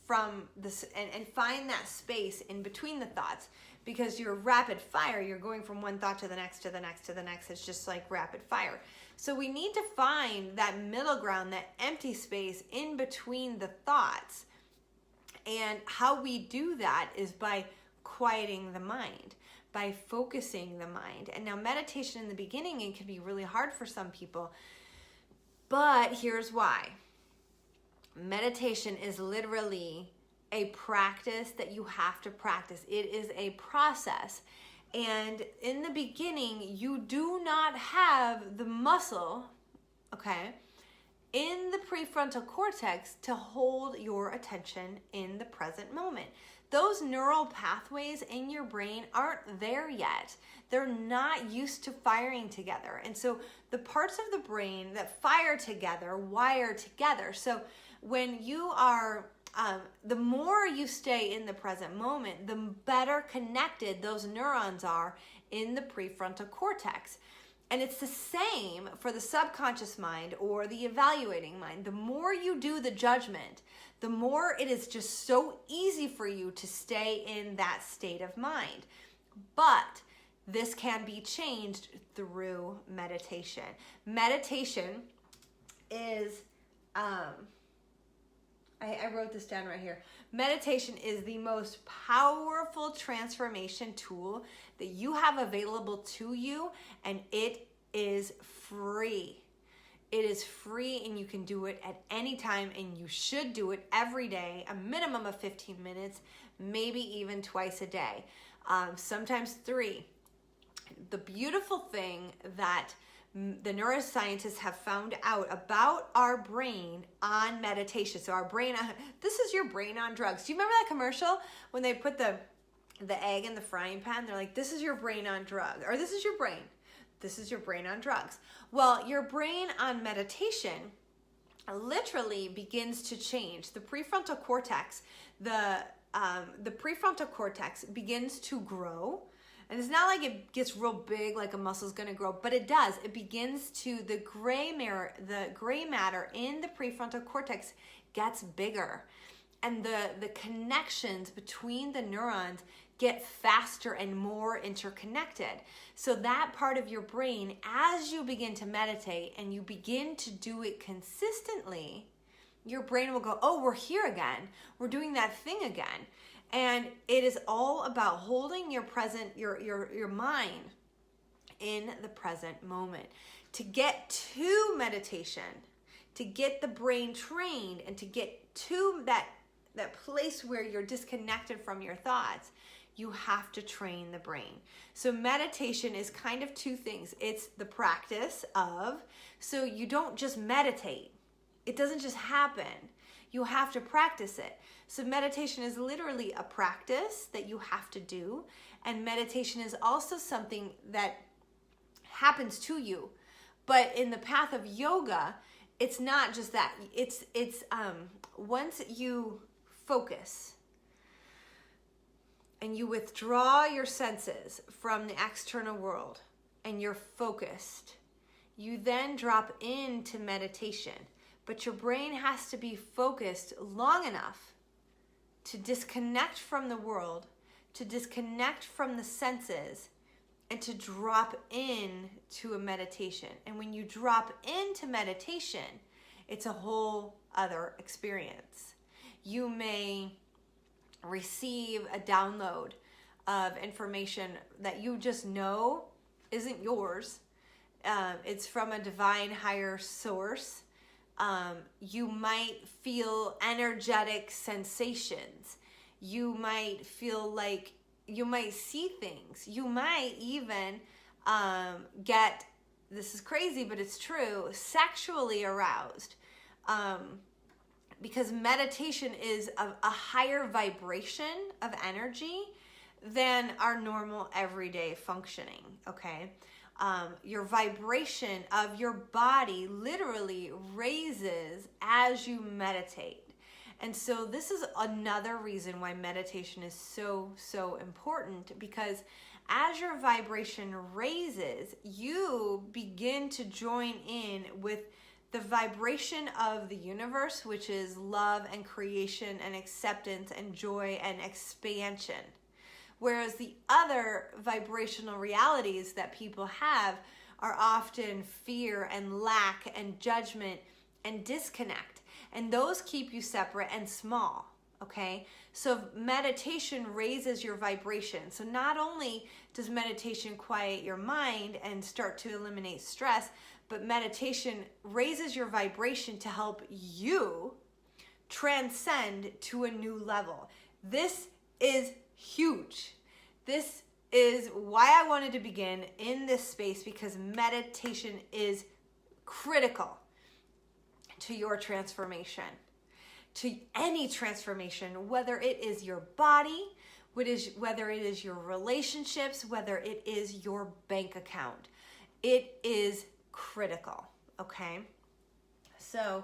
A: from this and find that space in between the thoughts because you're rapid fire. You're going from one thought to the next, to the next, to the next. It's just like rapid fire. So we need to find that middle ground, that empty space in between the thoughts. And how we do that is by quieting the mind, by focusing the mind. And now meditation in the beginning, it can be really hard for some people, but here's why. Meditation is literally a practice that you have to practice. It is a process. And in the beginning, you do not have the muscle, okay, in the prefrontal cortex to hold your attention in the present moment. Those neural pathways in your brain aren't there yet. They're not used to firing together. And so the parts of the brain that fire together wire together. So when you are, the more you stay in the present moment, the better connected those neurons are in the prefrontal cortex. And it's the same for the subconscious mind or the evaluating mind. The more you do the judgment, the more it is just so easy for you to stay in that state of mind. But this can be changed through meditation. Meditation is, I wrote this down right here. Meditation is the most powerful transformation tool that you have available to you, and it is free. It is free, and you can do it at any time, and you should do it every day, a minimum of 15 minutes, maybe even twice a day, sometimes 3. The beautiful thing that the neuroscientists have found out about our brain on meditation. So our brain, this is your brain on drugs. Do you remember that commercial when they put the egg in the frying pan? They're like, this is your brain on drugs, or this is your brain. This is your brain on drugs. Well, your brain on meditation literally begins to change. The prefrontal cortex, the prefrontal cortex begins to grow. And it's not like it gets real big, like a muscle's gonna grow, but it does. It begins to, the gray matter in the prefrontal cortex gets bigger. And the connections between the neurons get faster and more interconnected. So that part of your brain, as you begin to meditate and you begin to do it consistently, your brain will go, oh, we're here again. We're doing that thing again. And it is all about holding your present, your mind in the present moment. To get to meditation, to get the brain trained and to get to that place where you're disconnected from your thoughts, you have to train the brain. So meditation is kind of two things. It's the practice of, so you don't just meditate. It doesn't just happen. You have to practice it. So meditation is literally a practice that you have to do. And meditation is also something that happens to you. But in the path of yoga, it's not just that. It's once you focus and you withdraw your senses from the external world and you're focused, you then drop into meditation. But your brain has to be focused long enough to disconnect from the world, to disconnect from the senses, and to drop in to a meditation. And when you drop into meditation, it's a whole other experience. You may receive a download of information that you just know isn't yours. It's from a divine higher source. You might feel energetic sensations. You might feel like you might see things. You might even get, this is crazy, but it's true, sexually aroused. Because meditation is a higher vibration of energy than our normal everyday functioning, okay? Your vibration of your body literally raises as you meditate. And so this is another reason why meditation is so, so important, because as your vibration raises, you begin to join in with the vibration of the universe, which is love and creation and acceptance and joy and expansion. Whereas the other vibrational realities that people have are often fear and lack and judgment and disconnect. And those keep you separate and small, okay? So meditation raises your vibration. So not only does meditation quiet your mind and start to eliminate stress, but meditation raises your vibration to help you transcend to a new level. This is huge. This is why I wanted to begin in this space, because meditation is critical to your transformation, to any transformation, whether it is your body, whether it is your relationships, whether it is your bank account. It is critical, okay? So,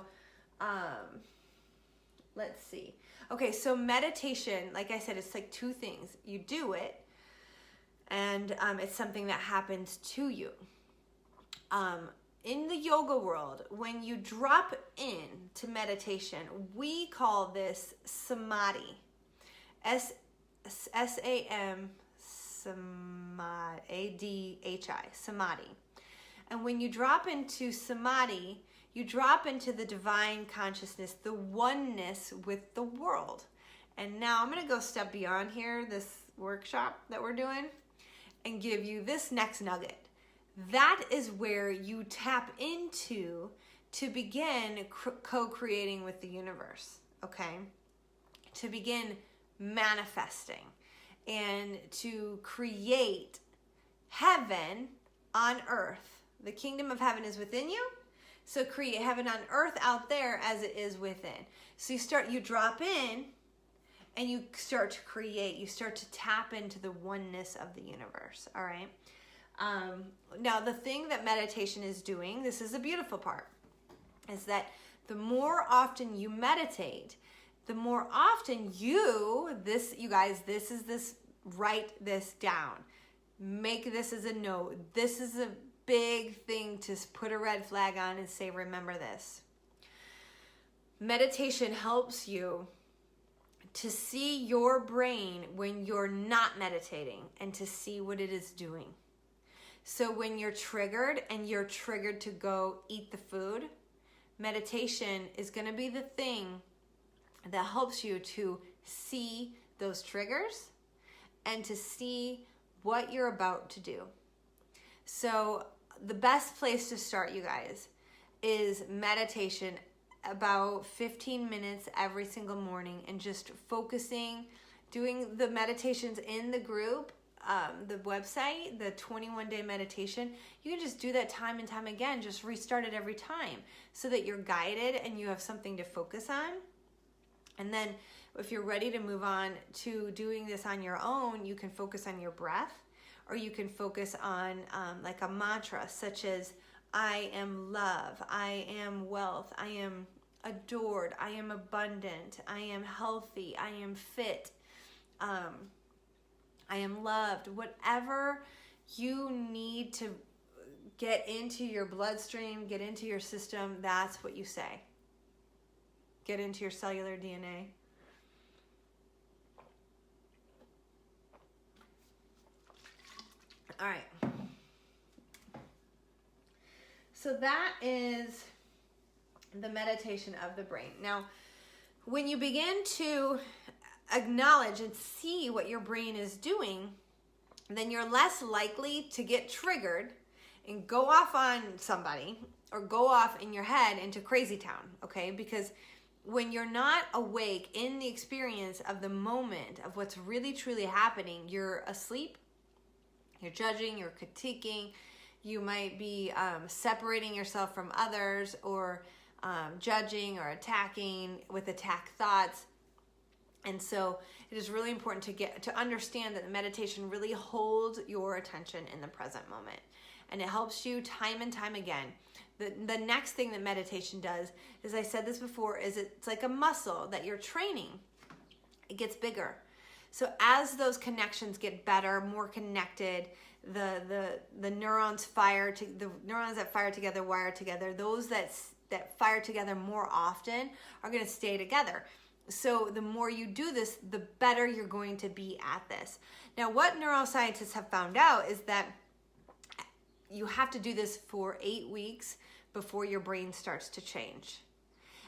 A: let's see. Okay, so meditation, like I said, it's like two things. You do it, and it's something that happens to you. In the yoga world, when you drop into meditation, we call this samadhi. S-A-M, A-D-H-I, samadhi. And when you drop into samadhi, you drop into the divine consciousness, the oneness with the world. And now I'm going to go a step beyond here, this workshop that we're doing, and give you this next nugget. That is where you tap into to begin co-creating with the universe, okay? To begin manifesting and to create heaven on earth. The kingdom of heaven is within you, so create heaven on earth out there as it is within. So you drop in and you start to create, you start to tap into the oneness of the universe, all right? Now, the thing that meditation is doing, this is the beautiful part, is that the more often you meditate, the more often you guys, write this down. Make this as a note. This is a big thing to put a red flag on and say, remember this. Meditation helps you to see your brain when you're not meditating and to see what it is doing. So when you're triggered and you're triggered to go eat the food, meditation is going to be the thing that helps you to see those triggers and to see what you're about to do. So the best place to start, you guys, is meditation, about 15 minutes every single morning, and just focusing, doing the meditations in the group, the website, the 21-day meditation. You can just do that time and time again, just restart it every time so that you're guided and you have something to focus on. And then if you're ready to move on to doing this on your own, you can focus on your breath, or you can focus on like a mantra such as, I am love, I am wealth, I am adored, I am abundant, I am healthy, I am fit, I am loved. Whatever you need to get into your bloodstream, get into your system, that's what you say. Get into your cellular DNA. All right. So that is the meditation of the brain. Now, when you begin to acknowledge and see what your brain is doing, then you're less likely to get triggered and go off on somebody or go off in your head into crazy town, okay? Because when you're not awake in the experience of the moment of what's really truly happening, you're asleep, you're judging, you're critiquing, you might be separating yourself from others, or judging or attacking with attack thoughts. And so it is really important to understand that the meditation really holds your attention in the present moment. And it helps you time and time again. The next thing that meditation does, as I said this before, is it's like a muscle that you're training. It gets bigger. So as those connections get better, more connected, the neurons the neurons that fire together wire together. Those that fire together more often are going to stay together. So the more you do this, the better you're going to be at this. Now, what neuroscientists have found out is that you have to do this for 8 weeks before your brain starts to change.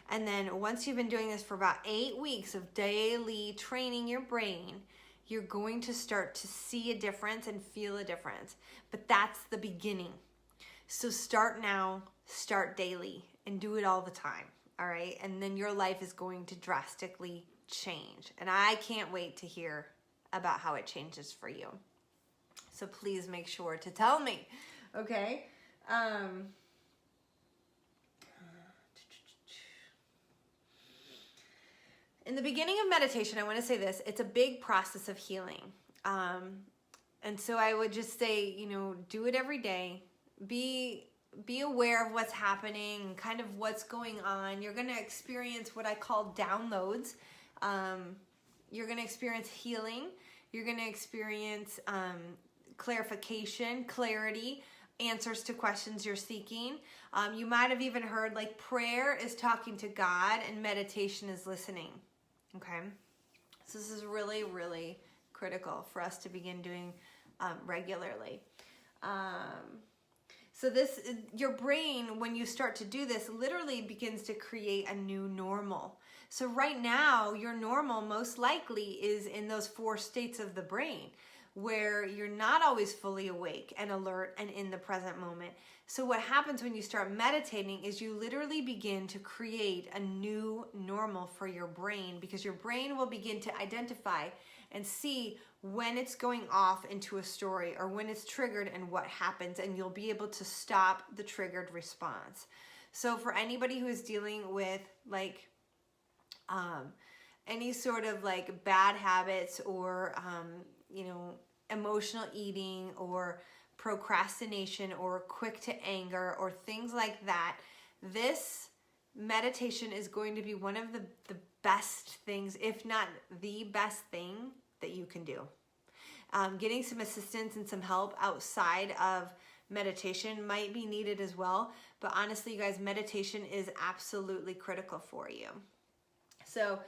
A: And then once you've been doing this for about 8 weeks of daily training your brain, you're going to start to see a difference and feel a difference. But that's the beginning. So start now, start daily, and do it all the time. All right. And then your life is going to drastically change. And I can't wait to hear about how it changes for you. So please make sure to tell me. Okay. In the beginning of meditation, I want to say this, it's a big process of healing. And so I would just say, do it every day. Be aware of what's happening, kind of what's going on. You're going to experience what I call downloads. You're going to experience healing. You're going to experience clarification, clarity, answers to questions you're seeking. You might have even heard like prayer is talking to God and meditation is listening. Okay? So this is really, really critical for us to begin doing regularly. So your brain, when you start to do this, literally begins to create a new normal. So right now, your normal most likely is in those 4 states of the brain where you're not always fully awake and alert and in the present moment. So what happens when you start meditating is you literally begin to create a new normal for your brain, because your brain will begin to identify and see when it's going off into a story or when it's triggered and what happens, and you'll be able to stop the triggered response. So for anybody who is dealing with like any sort of like bad habits or emotional eating or procrastination or quick to anger or things like that, this meditation is going to be one of the best things, if not the best thing that you can do. Getting some assistance and some help outside of meditation might be needed as well, but honestly, you guys, meditation is absolutely critical for you. So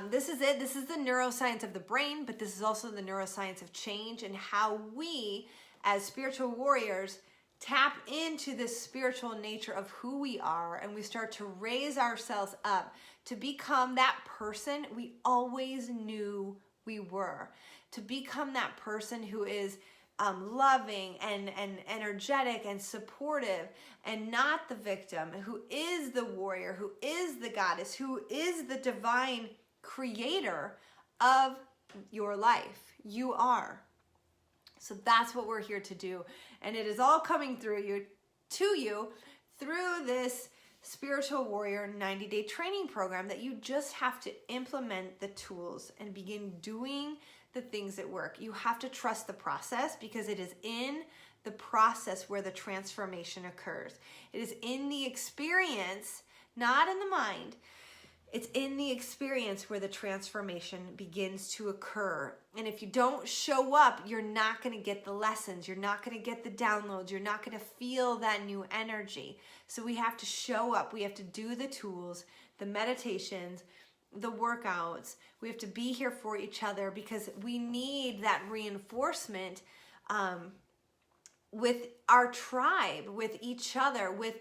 A: this is it. This is the neuroscience of the brain, but this is also the neuroscience of change and how we, as spiritual warriors, tap into this spiritual nature of who we are, and we start to raise ourselves up to become that person we always knew we were, to become that person who is loving and energetic and supportive, and not the victim, who is the warrior, who is the goddess, who is the divine creator of your life. You are. So that's what we're here to do. And it is all coming through you, to you, through this Spiritual Warrior 90-day training program that you just have to implement the tools and begin doing the things that work. You have to trust the process, because it is in the process where the transformation occurs. It is in the experience, not in the mind. It's in the experience where the transformation begins to occur. And if you don't show up, you're not going to get the lessons. You're not going to get the downloads. You're not going to feel that new energy. So we have to show up. We have to do the tools, the meditations, the workouts. We have to be here for each other, because we need that reinforcement with our tribe, with each other, with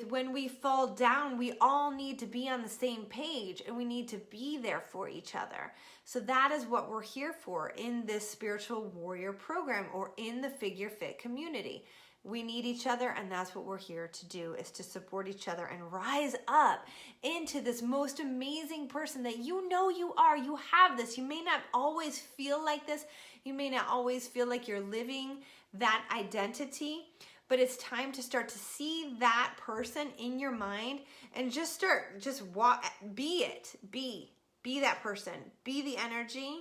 A: when we fall down. We all need to be on the same page, and we need to be there for each other. So that is what we're here for in this Spiritual Warrior program, or in the figureFIT community. We need each other, and that's what we're here to do, is to support each other and rise up into this most amazing person that you know you are. You have this. You may not always feel like this. You may not always feel like you're living that identity, but it's time to start to see that person in your mind and just be it. Be that person. Be the energy,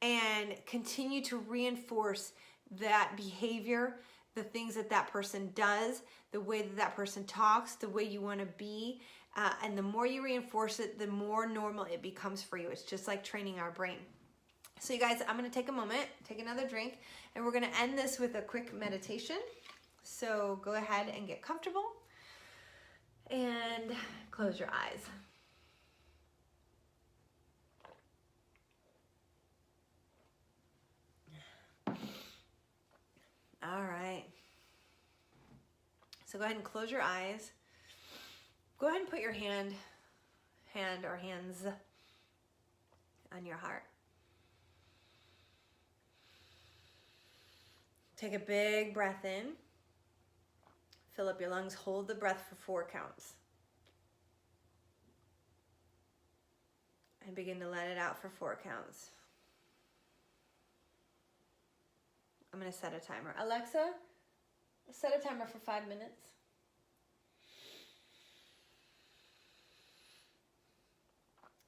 A: and continue to reinforce that behavior, the things that that person does, the way that that person talks, the way you want to be. And the more you reinforce it, the more normal it becomes for you. It's just like training our brain. So you guys, I'm going to take a moment, take another drink, and we're going to end this with a quick meditation. So go ahead and get comfortable and close your eyes. All right. So go ahead and close your eyes. Go ahead and put your hand or hands on your heart. Take a big breath in. Fill up your lungs. Hold the breath for 4 counts. And begin to let it out for 4 counts. I'm going to set a timer. Alexa, set a timer for 5 minutes.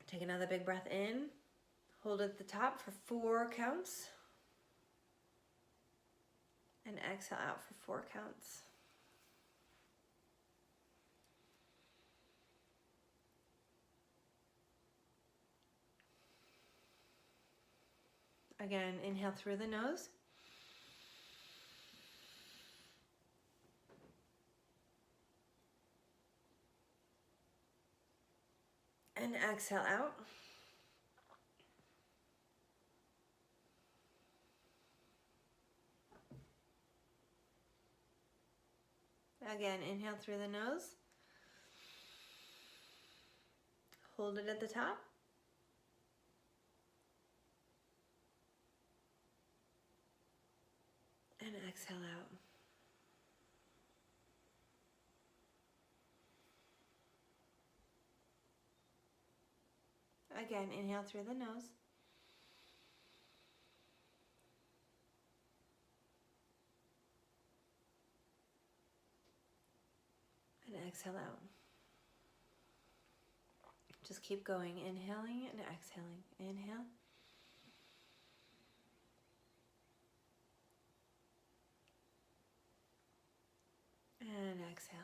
A: Take another big breath in. Hold it at the top for 4 counts. And exhale out for 4 counts. Again, inhale through the nose. And exhale out. Again, inhale through the nose. Hold it at the top. And exhale out. Again, inhale through the nose. And exhale out. Just keep going, inhaling and exhaling. Inhale. And exhale.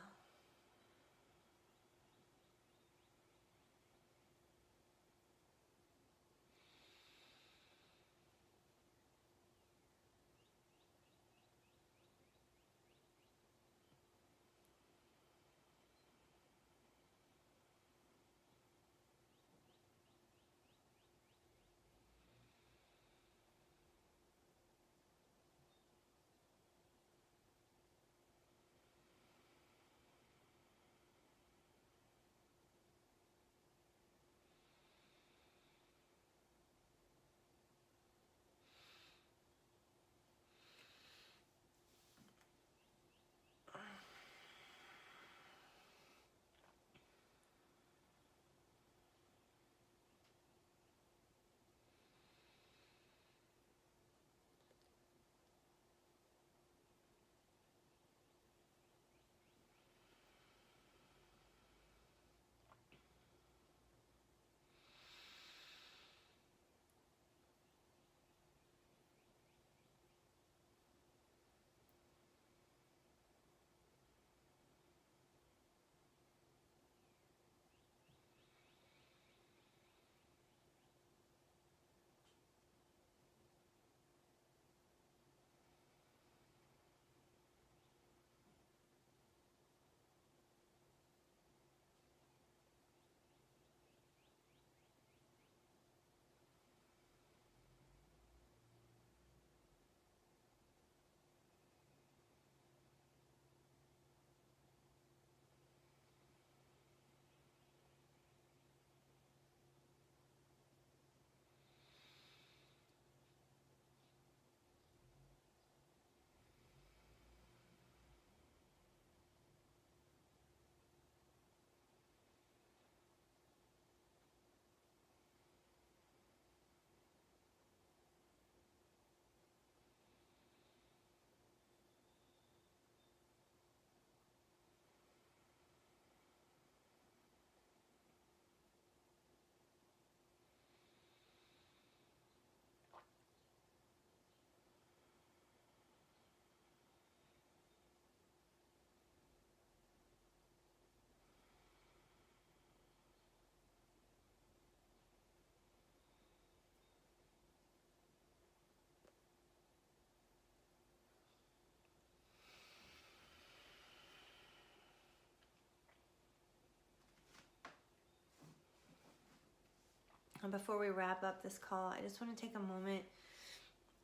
A: And before we wrap up this call, I just want to take a moment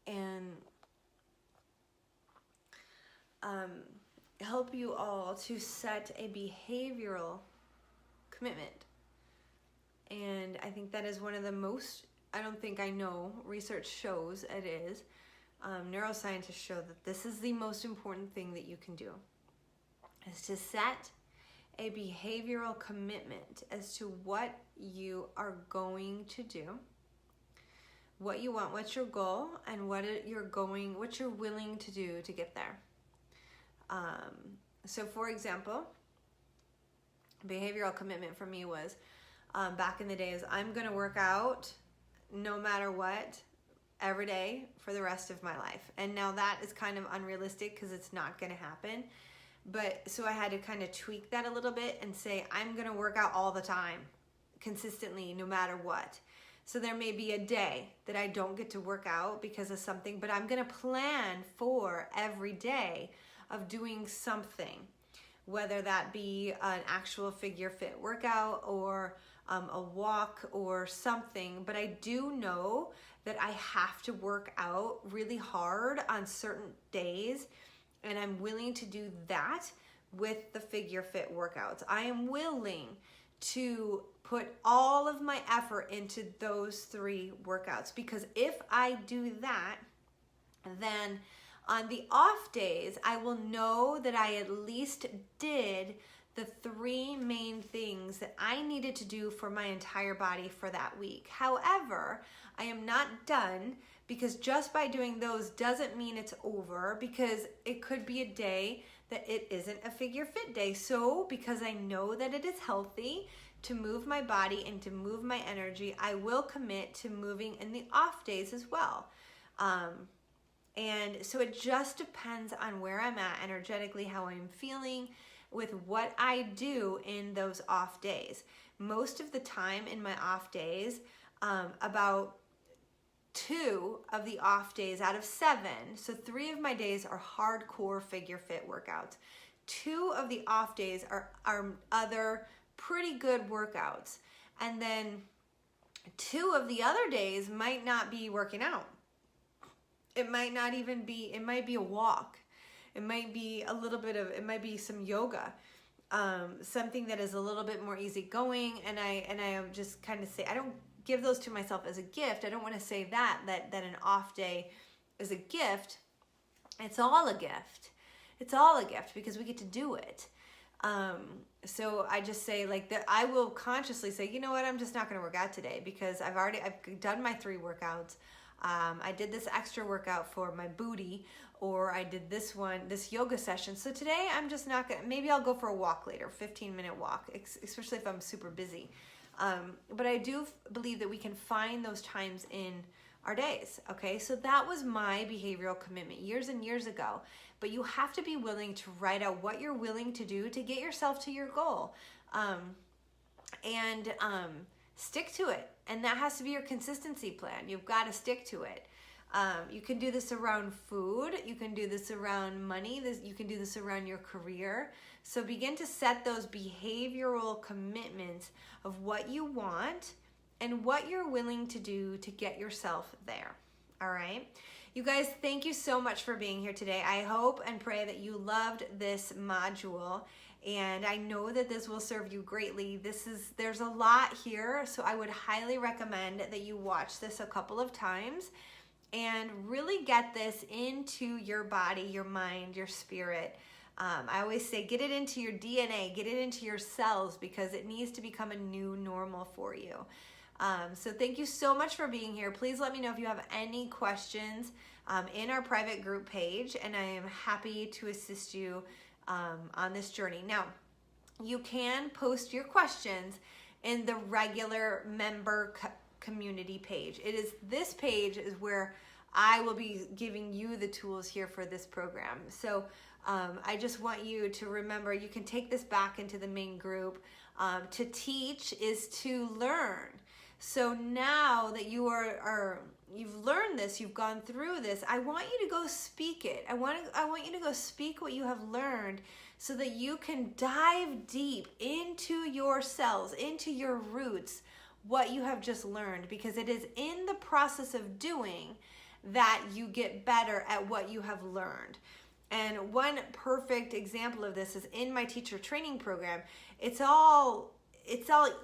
A: and help you all to set a behavioral commitment. And I think that is one of the most, I don't think I know, research shows it is. Neuroscientists show that this is the most important thing that you can do, is to set a behavioral commitment as to what you are going to do, what you want, what's your goal, and what you're willing to do to get there. So for example, behavioral commitment for me was, back in the days, I'm gonna work out no matter what every day for the rest of my life. And now that is kind of unrealistic because it's not gonna happen. But so I had to kind of tweak that a little bit and say, I'm gonna work out all the time, consistently, no matter what. So there may be a day that I don't get to work out because of something, but I'm gonna plan for every day of doing something, whether that be an actual figureFIT workout or a walk or something. But I do know that I have to work out really hard on certain days, and I'm willing to do that with the figureFIT workouts. I am willing to put all of my effort into those 3 workouts, because if I do that, then on the off days, I will know that I at least did the 3 main things that I needed to do for my entire body for that week. However, I am not done, because just by doing those doesn't mean it's over, because it could be a day that it isn't a figureFIT day. So because I know that it is healthy to move my body and to move my energy, I will commit to moving in the off days as well. And so it just depends on where I'm at energetically, how I'm feeling with what I do in those off days. Most of the time in my off days, about 2 of the off days out of 7, so 3 of my days are hardcore figureFIT workouts. 2 of the off days are other pretty good workouts. And then 2 of the other days might not be working out. It might not even be, it might be a walk. It might be a little bit of, it might be some yoga, something that is a little bit more easygoing. And I just kind of say, I don't give those to myself as a gift. I don't want to say that an off day is a gift. It's all a gift. It's all a gift because we get to do it. So I just say like that, I will consciously say, you know what, I'm just not going to work out today because I've done my 3 workouts. I did this extra workout for my booty, or I did this yoga session. So today I'm just not gonna, maybe I'll go for a walk later, 15-minute walk, especially if I'm super busy. But I do believe that we can find those times in our days, okay? So that was my behavioral commitment years and years ago. But you have to be willing to write out what you're willing to do to get yourself to your goal. And stick to it. And that has to be your consistency plan. You've got to stick to it. You can do this around food. You can do this around money. You can do this around your career. So begin to set those behavioral commitments of what you want and what you're willing to do to get yourself there. All right. You guys, thank you so much for being here today. I hope and pray that you loved this module. And I know that this will serve you greatly. There's a lot here, so I would highly recommend that you watch this a couple of times and really get this into your body, your mind, your spirit. I always say get it into your DNA, get it into your cells, because it needs to become a new normal for you. So thank you so much for being here. Please let me know if you have any questions in our private group page, and I am happy to assist you on this journey. Now, you can post your questions in the regular member community page. This page is where I will be giving you the tools here for this program. So I just want you to remember, you can take this back into the main group. To teach is to learn. So now that you've learned this, you've gone through this, I want you to go speak it. I want you to go speak what you have learned so that you can dive deep into your cells, into your roots, what you have just learned, because it is in the process of doing that you get better at what you have learned. And one perfect example of this is in my teacher training program. It's all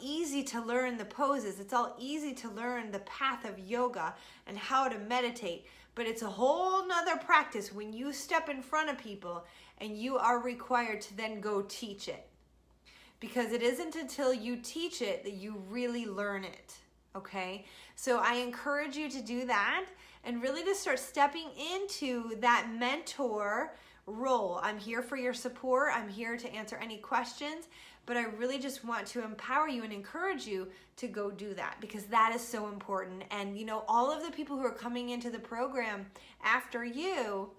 A: easy to learn the poses. It's all easy to learn the path of yoga and how to meditate. But it's a whole nother practice when you step in front of people and you are required to then go teach it. Because it isn't until you teach it that you really learn it, okay? So I encourage you to do that and really to start stepping into that mentor role. I'm here for your support. I'm here to answer any questions, but I really just want to empower you and encourage you to go do that, because that is so important. And you know, all of the people who are coming into the program after you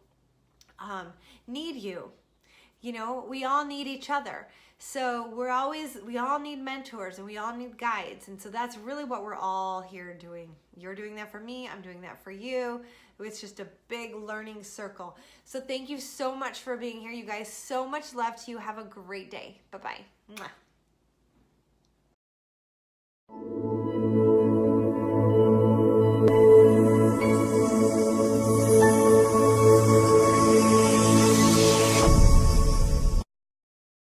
A: need you. You know, we all need each other. So we all need mentors and we all need guides. And so that's really what we're all here doing. You're doing that for me. I'm doing that for you. It's just a big learning circle. So thank you so much for being here, you guys. So much love to you. Have a great day. Bye-bye. Mwah.